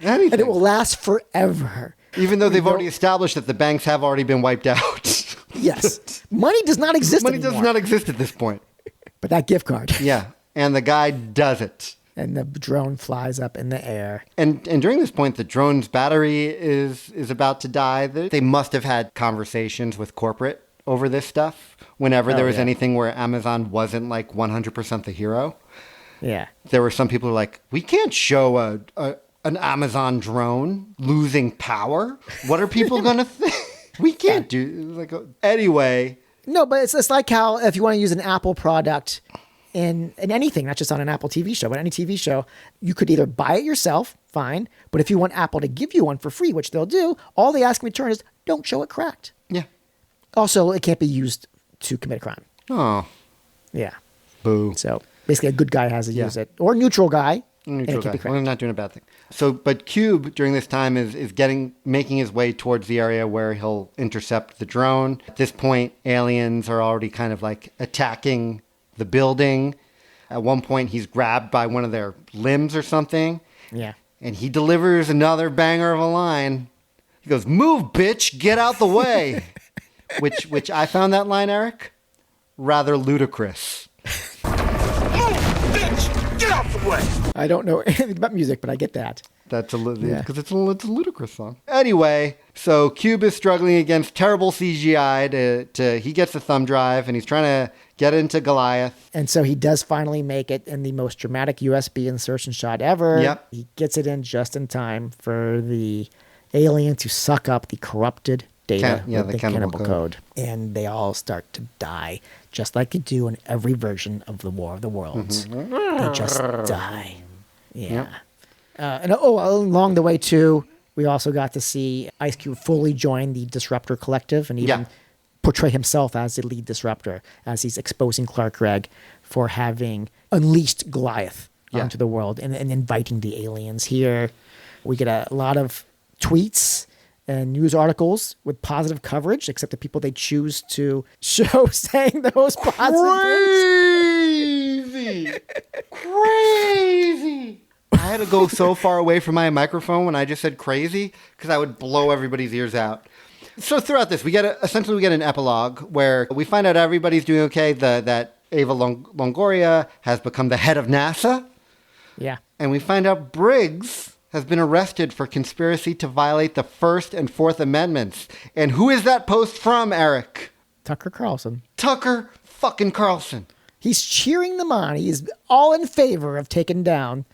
And it will last forever. Even though they've already established that the banks have already been wiped out. Yes. Money does not exist anymore. Money does not exist at this point. But that gift card. Yeah. And the guy does it. And the drone flies up in the air. And during this point, the drone's battery is about to die. They must have had conversations with corporate over this stuff. Whenever there was yeah. anything where Amazon wasn't like 100% the hero, Yeah. there were some people who were like, we can't show an Amazon drone losing power. What are people going to think? We can't do anyway. No, but it's like how if you want to use an Apple product in anything, not just on an Apple TV show, but any TV show, you could either buy it yourself, fine. But if you want Apple to give you one for free, which they'll do, all they ask in return is don't show it cracked. Yeah. Also, it can't be used to commit a crime. Oh. Yeah. Boo. So basically a good guy has to use it. Or neutral guy. Neutral guy. Well, I'm not doing a bad thing. So, but Cube during this time is making his way towards the area where he'll intercept the drone. At this point, aliens are already kind of like attacking the building. At one point, he's grabbed by one of their limbs or something. Yeah. And he delivers another banger of a line. He goes, "Move, bitch, get out the way." which I found that line, Eric, rather ludicrous. Get out the way! I don't know anything about music, but I get that. That's because it's a ludicrous song. Anyway, so Cube is struggling against terrible CGI. He gets the thumb drive and he's trying to get into Goliath. And so he does finally make it in the most dramatic USB insertion shot ever. Yep. He gets it in just in time for the alien to suck up the corrupted data with the cannibal code. And they all start to die, just like you do in every version of the War of the Worlds. They just die. Yeah. Yep. And along the way, too, we also got to see Ice Cube fully join the Disruptor Collective and even portray himself as the lead disruptor as he's exposing Clark Gregg for having unleashed Goliath onto the world and inviting the aliens here. We get a lot of tweets and news articles with positive coverage, except the people they choose to show saying the most positive things. Crazy. I had to go so far away from my microphone when I just said crazy because I would blow everybody's ears out. So throughout this, we get an epilogue where we find out everybody's doing okay. That Eva Longoria has become the head of NASA. Yeah. And we find out Briggs has been arrested for conspiracy to violate the First and Fourth Amendments. And who is that post from, Eric? Tucker Carlson. Tucker fucking Carlson. He's cheering them on. He's all in favor of taking down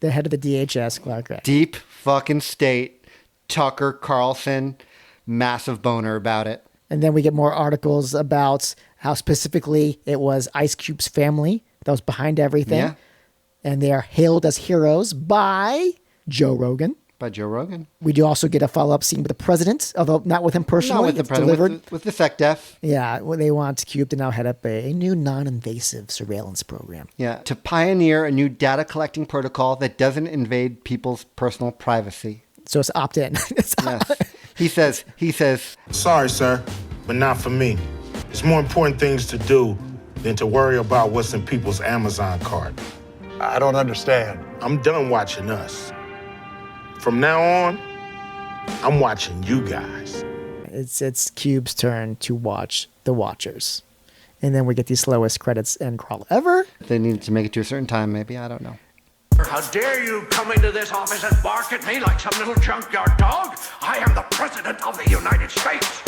the head of the DHS, Clark Gregg. Deep fucking state. Tucker Carlson. Massive boner about it. And then we get more articles about how specifically it was Ice Cube's family that was behind everything. Yeah. And they are hailed as heroes by Joe Rogan. By Joe Rogan. We do also get a follow-up scene with the president, although not with him personally. Not with the president, with the SecDef. Yeah, they want Cube to now head up a new non-invasive surveillance program. Yeah, to pioneer a new data collecting protocol that doesn't invade people's personal privacy. So it's opt-in. Yes. He says, Sorry, sir, but not for me. There's more important things to do than to worry about what's in people's Amazon cart. I don't understand. I'm done watching us. From now on, I'm watching you guys. It's Cube's turn to watch the Watchers. And then we get the slowest credits end crawl ever. They needed to make it to a certain time, maybe. I don't know. How dare you come into this office and bark at me like some little junkyard dog? I am the President of the United States.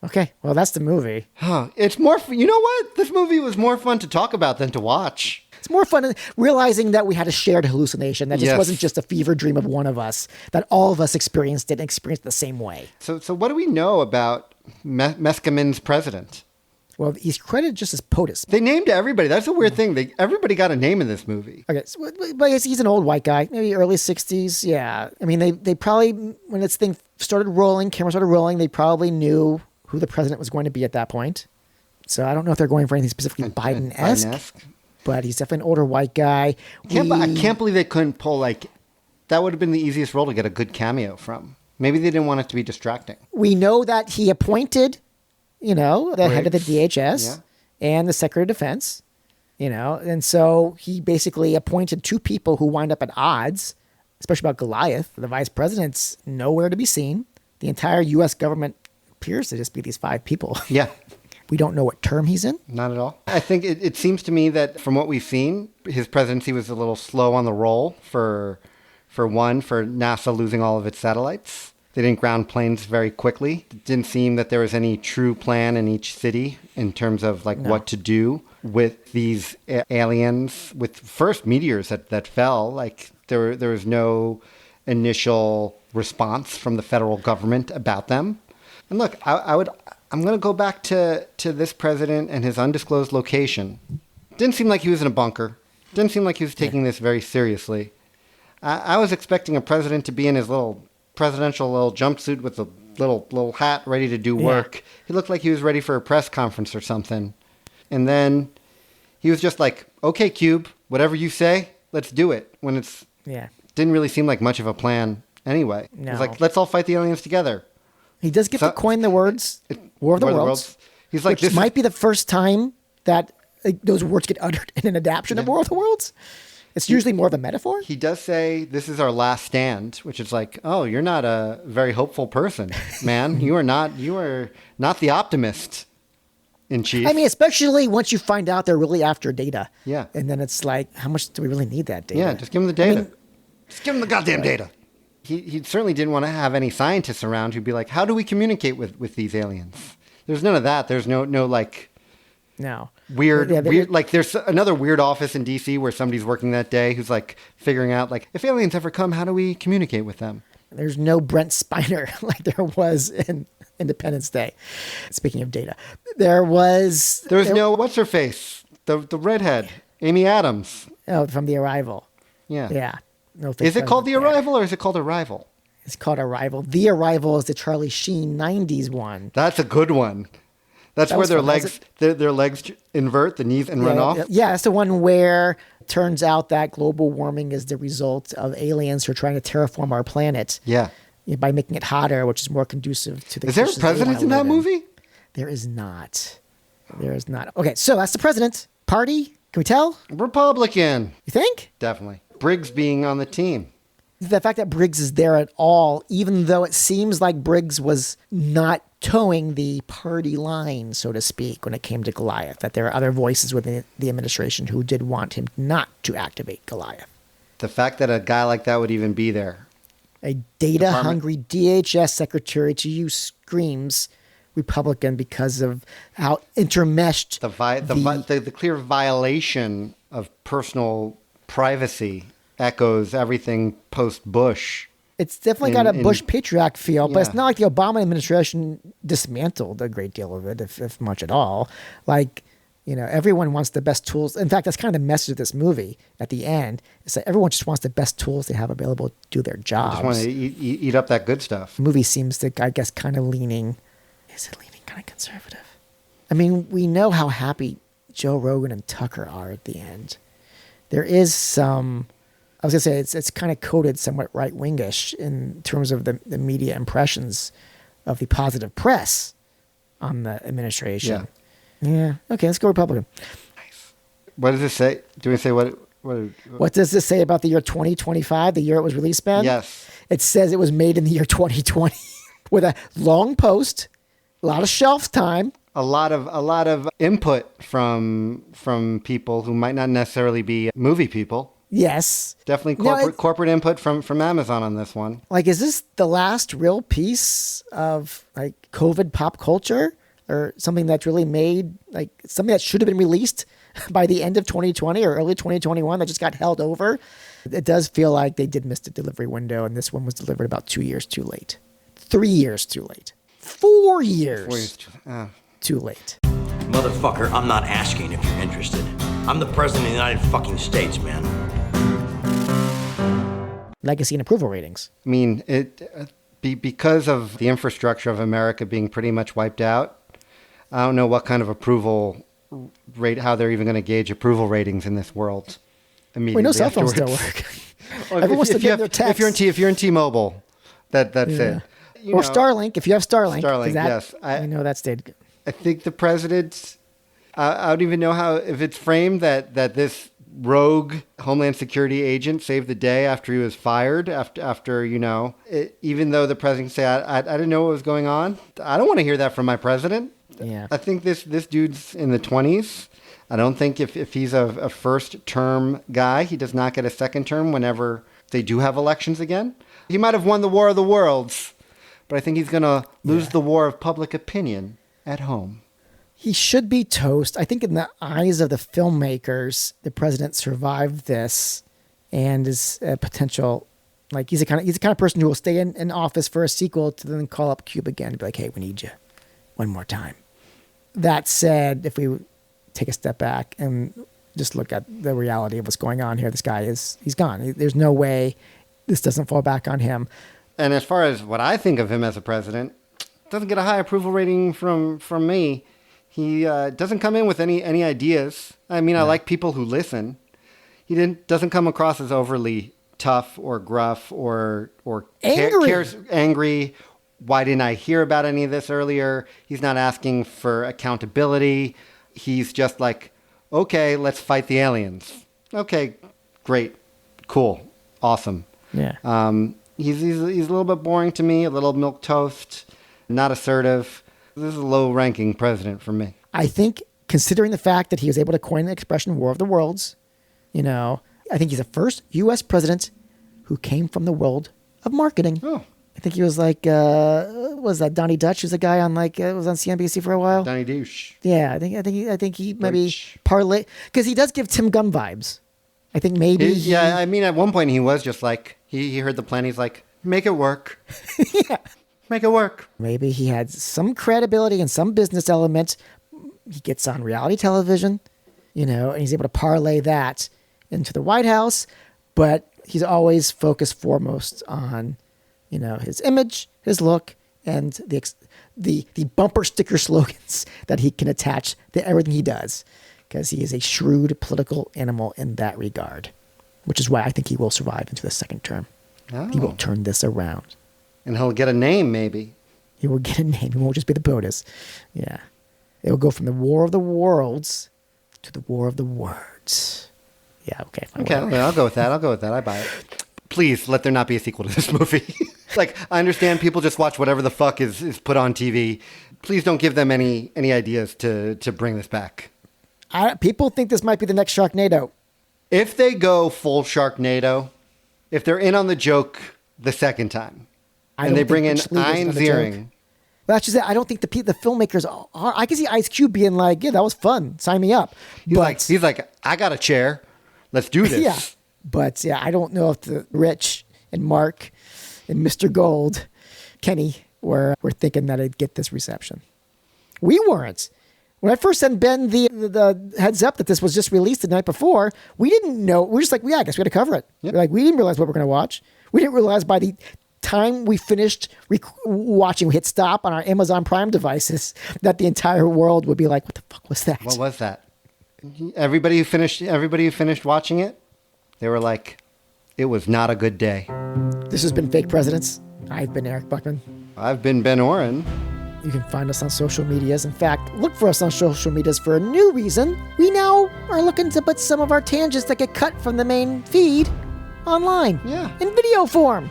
Okay, well, that's the movie. It's more, you know what? This movie was more fun to talk about than to watch. It's more fun realizing that we had a shared hallucination, that just wasn't just a fever dream of one of us, that all of us experienced it and experienced it the same way. So what do we know about Meskimon's president? Well, he's credited just as POTUS. They named everybody. That's a weird thing. Everybody got a name in this movie. Okay, but he's an old white guy, maybe early 60s. Yeah. I mean, they probably, when this thing started rolling, camera started rolling, they probably knew who the president was going to be at that point. So I don't know if they're going for anything specifically Biden-esque, but he's definitely an older white guy. I can't believe they couldn't pull, that would have been the easiest role to get a good cameo from. Maybe they didn't want it to be distracting. We know that he appointed, the head of the DHS and the Secretary of Defense, and so he basically appointed two people who wind up at odds, especially about Goliath. The vice president's nowhere to be seen. The entire U.S. government appears to just be these five people. Yeah. We don't know what term he's in. Not at all. I think it seems to me that from what we've seen, his presidency was a little slow on the roll for NASA losing all of its satellites. They didn't ground planes very quickly. It didn't seem that there was any true plan in each city in terms of what to do with these aliens, with first meteors that fell. Like there was no initial response from the federal government about them. And look, I'm going to go back to this president and his undisclosed location. Didn't seem like he was in a bunker. Didn't seem like he was taking this very seriously. I was expecting a president to be in his little presidential little jumpsuit with a little hat ready to do work. Yeah. He looked like he was ready for a press conference or something. And then he was just like, okay, Cube, whatever you say, let's do it. When it's didn't really seem like much of a plan anyway. No. It was like, let's all fight the aliens together. He does get to coin the words War of the Worlds. He's like, which might be the first time that those words get uttered in an adaptation of War of the Worlds. It's usually more of a metaphor. He does say, this is our last stand, which is like, oh, you're not a very hopeful person, man. You are not the optimist in chief. I mean, especially once you find out they're really after data. Yeah. And then it's like, how much do we really need that data? Yeah, just give them the data. Just give them the goddamn data. He certainly didn't want to have any scientists around who'd be like, how do we communicate with these aliens? There's none of that. There's no weird, like there's another weird office in DC where somebody's working that day who's like figuring out like, if aliens ever come, how do we communicate with them? There's no Brent Spiner like there was in Independence Day. Speaking of data, there was no, what's her face? The redhead, Amy Adams. Oh, from The Arrival. Yeah. Yeah. No, is it called The Arrival or is it called Arrival? It's called Arrival. The Arrival is the Charlie Sheen 90s one. That's a good one. That's where their legs invert, the knees, and run off? Yeah, it's the one where it turns out that global warming is the result of aliens who are trying to terraform our planet. Yeah. By making it hotter, which is more conducive to the... Is there a president in that movie? There is not. There is not. Okay, so that's the president. Party? Can we tell? Republican. You think? Definitely. Briggs being on the team. The fact that Briggs is there at all, even though it seems like Briggs was not towing the party line, so to speak, when it came to Goliath, that there are other voices within the administration who did want him not to activate Goliath. The fact that a guy like that would even be there. A data-hungry DHS secretary to you screams Republican because of how intermeshed the clear violation of personal privacy echoes everything post-Bush. It's definitely got a Bush patriarch feel, but it's not like the Obama administration dismantled a great deal of it, if much at all. Like, everyone wants the best tools. In fact, that's kind of the message of this movie at the end. It's that everyone just wants the best tools they have available to do their jobs. Just want to eat up that good stuff. The movie seems to, I guess, kind of leaning kind of conservative? I mean, we know how happy Joe Rogan and Tucker are at the end. There is some... I was going to say it's kind of coded somewhat right-wingish in terms of the media impressions of the positive press on the administration. Yeah. Okay, let's go Republican. Nice. What does it say? Do we say what does this say about the year 2025, the year it was released, Ben? Yes. It says it was made in the year 2020 with a long post, a lot of shelf time. A lot of input from people who might not necessarily be movie people. Yes. Definitely corporate input from Amazon on this one. Like, is this the last real piece of, like, COVID pop culture? Or something that's really made, like, something that should have been released by the end of 2020 or early 2021 that just got held over? It does feel like they did miss the delivery window, and this one was delivered about 2 years too late. 3 years too late. 4 years. 4 years too late. Motherfucker, I'm not asking if you're interested. I'm the president of the United fucking States, man. Legacy and approval ratings. I mean, because of the infrastructure of America being pretty much wiped out, I don't know what kind of approval rate, how they're even going to gauge approval ratings in this world immediately. We know cell phones still work. Everyone wants to get their text. If you're in T-Mobile, that's it. Or Starlink, if you have Starlink. Yes. I know that stayed. I think the president, I don't even know if it's framed that this rogue Homeland Security agent saved the day after he was fired, after even though the president say, I didn't know what was going on. I don't want to hear that from my president. Yeah. I think this dude's in the 20s. I don't think if he's a first-term guy, he does not get a second term whenever they do have elections again. He might have won the War of the Worlds, but I think he's going to lose the war of public opinion at home. He should be toast. I think in the eyes of the filmmakers, the president survived this and is a potential, like he's the kind of person who will stay in office for a sequel to then call up Cuba again and be like, hey, we need you one more time. That said, if we take a step back and just look at the reality of what's going on here, this guy he's gone. There's no way this doesn't fall back on him. And as far as what I think of him as a president, doesn't get a high approval rating from me. He doesn't come in with any ideas. I mean, I like people who listen. He doesn't come across as overly tough or gruff or angry. Why didn't I hear about any of this earlier? He's not asking for accountability. He's just like, okay, let's fight the aliens. Okay, great, cool, awesome. Yeah. He's a little bit boring to me, a little milquetoast, not assertive. This is a low-ranking president for me. I think, considering the fact that he was able to coin the expression "War of the Worlds," I think he's the first U.S. president who came from the world of marketing. Oh. I think he was like, was that Donnie Dutch? Who's a guy on was on CNBC for a while. Donnie Douche. Yeah, I think he maybe parlay because he does give Tim Gunn vibes. I think maybe. I mean, at one point he was just like he heard the plan. He's like, make it work. Yeah. Make it work. Maybe he had some credibility and some business element. He gets on reality television, and he's able to parlay that into the White House. But he's always focused foremost on, his image, his look, and the bumper sticker slogans that he can attach to everything he does. Because he is a shrewd political animal in that regard, which is why I think he will survive into the second term. Oh. He will turn this around. And he'll get a name, maybe. He will get a name. He won't just be the POTUS. Yeah. It will go from the War of the Worlds to the War of the Words. Yeah, okay. Fine, okay, I'll go with that. I buy it. Please, let there not be a sequel to this movie. Like, I understand people just watch whatever the fuck is put on TV. Please don't give them any ideas to bring this back. People think this might be the next Sharknado. If they go full Sharknado, if they're in on the joke the second time, and they bring in Ein Ziering. Well, that's just it. I don't think the filmmakers are. I can see Ice Cube being like, yeah, that was fun. Sign me up. He's like, I got a chair. Let's do this. Yeah. But yeah, I don't know if the Rich and Mark and Mr. Gold, Kenny, were thinking that it'd get this reception. We weren't. When I first sent Ben the heads up that this was just released the night before, we didn't know. We were just like, I guess we had to cover it. Yep. We didn't realize what we're going to watch. We didn't realize by the time we finished watching, we hit stop on our Amazon Prime devices, that the entire world would be like, what the fuck was that? What was that? Everybody who finished watching it, they were like, it was not a good day. This has been Fake Presidents. I've been Eric Buckman. I've been Ben Oren. You can find us on social medias. In fact, look for us on social medias for a new reason. We now are looking to put some of our tangents that get cut from the main feed online. Yeah. In video form.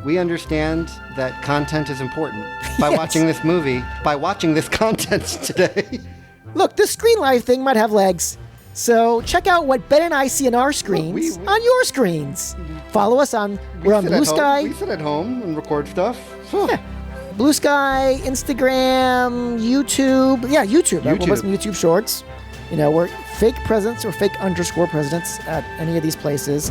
We understand that content is important. By watching this movie, by watching this content today. Look, this Screen Live thing might have legs. So check out what Ben and I see on our screens on your screens. Follow us we're on Blue Sky. We sit at home and record stuff. Yeah. Blue Sky, Instagram, YouTube. Yeah, YouTube. We'll put some YouTube shorts. We're fake presidents or fake _ presidents at any of these places.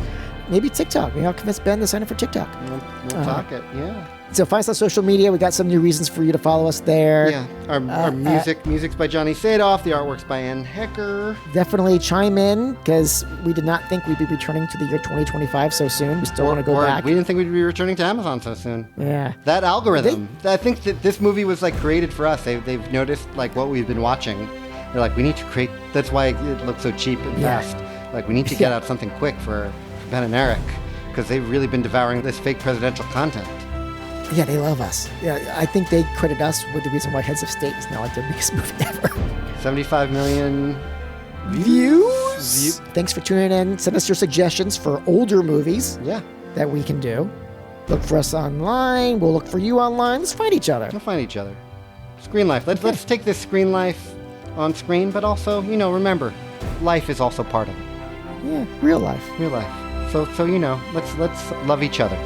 Maybe TikTok. Maybe I'll convince Ben to sign up for TikTok. We'll talk it, yeah. So find us on social media. We got some new reasons for you to follow us there. Yeah. Our music's by Johnny Sadoff. The artwork's by Ann Hecker. Definitely chime in, because we did not think we'd be returning to the year 2025 so soon. We still want to go back. We didn't think we'd be returning to Amazon so soon. Yeah. That algorithm. I think that this movie was created for us. They've noticed what we've been watching. They're like, we need to create. That's why it looks so cheap and fast. We need to get out something quick for Ben and Eric, because they've really been devouring this fake presidential content. Yeah, they love us. Yeah, I think they credit us with the reason why Heads of State is now their biggest movie ever. 75 million views. Thanks for tuning in. Send us your suggestions for older movies. Yeah. That we can do. Look for us online. We'll look for you online. Let's find each other. We'll find each other. Screen Life. Let's take this Screen Life on screen, but also, remember, life is also part of it. Yeah, real life. Real life. So let's love each other.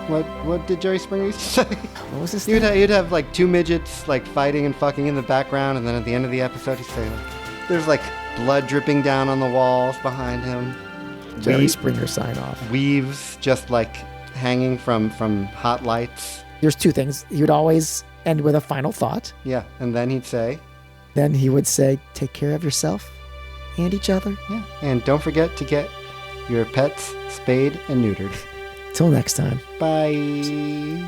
What did Jerry Springer used to say? What was this? You'd have like two midgets like fighting and fucking in the background, and then at the end of the episode, he'd say like, there's like blood dripping down on the walls behind him. Jerry Springer sign off. Weaves just like hanging from hot lights. There's two things. He would always end with a final thought. Yeah, and then he'd say... Then he would say, take care of yourself and each other. Yeah, and don't forget to get your pets spayed and neutered. Till next time. Bye.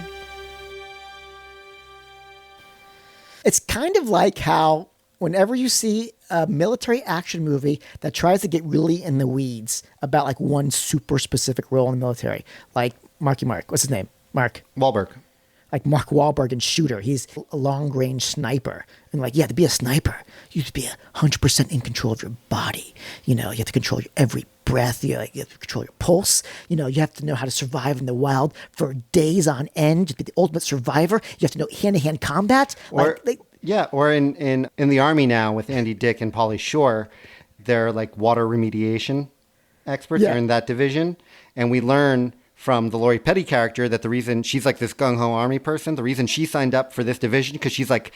It's kind of like how whenever you see a military action movie that tries to get really in the weeds about like one super specific role in the military, like Marky Mark, what's his name? Mark Wahlberg. Like Mark Wahlberg in Shooter. He's a long-range sniper. And like, yeah, to be a sniper, you have to be 100% in control of your body. You know, you have to control your every breath. You have to control your pulse. You know, you have to know how to survive in the wild for days on end. Just be the ultimate survivor. You have to know hand-to-hand combat. Or in the Army now with Andy Dick and Pauly Shore, they're like water remediation experts. Yeah. They're in that division. And we learn from the Lori Petty character that the reason she's like this gung-ho Army person, the reason she signed up for this division, because she's like,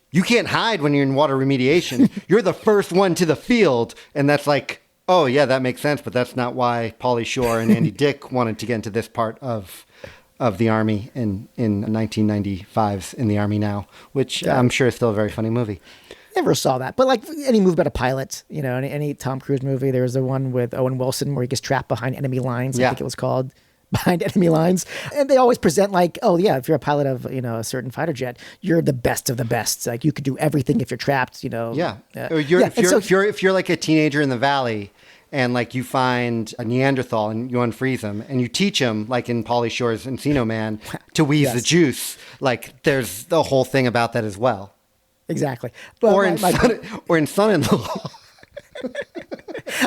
you can't hide when you're in water remediation. You're the first one to the field. And that's like, oh, yeah, that makes sense. But that's not why Pauly Shore and Andy Dick wanted to get into this part of the Army in 1995's In the Army Now, which I'm sure is still a very funny movie. Never saw that. But like any movie about a pilot, you know, any Tom Cruise movie, there was the one with Owen Wilson where he gets trapped behind enemy lines. I think it was called Behind Enemy Lines. And they always present like, oh yeah, if you're a pilot of, you know, a certain fighter jet, you're the best of the best. Like you could do everything if you're trapped, you know. Yeah. If you're like a teenager in the valley and like you find a Neanderthal and you unfreeze him and you teach him, like in Pauly Shore's Encino Man, to wheeze the juice, like there's the whole thing about that as well. Exactly. But or in Son-in-Law.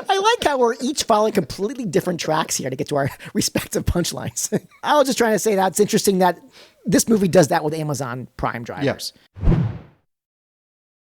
I like how we're each following completely different tracks here to get to our respective punchlines. I was just trying to say that it's interesting that this movie does that with Amazon Prime drivers. Yeah.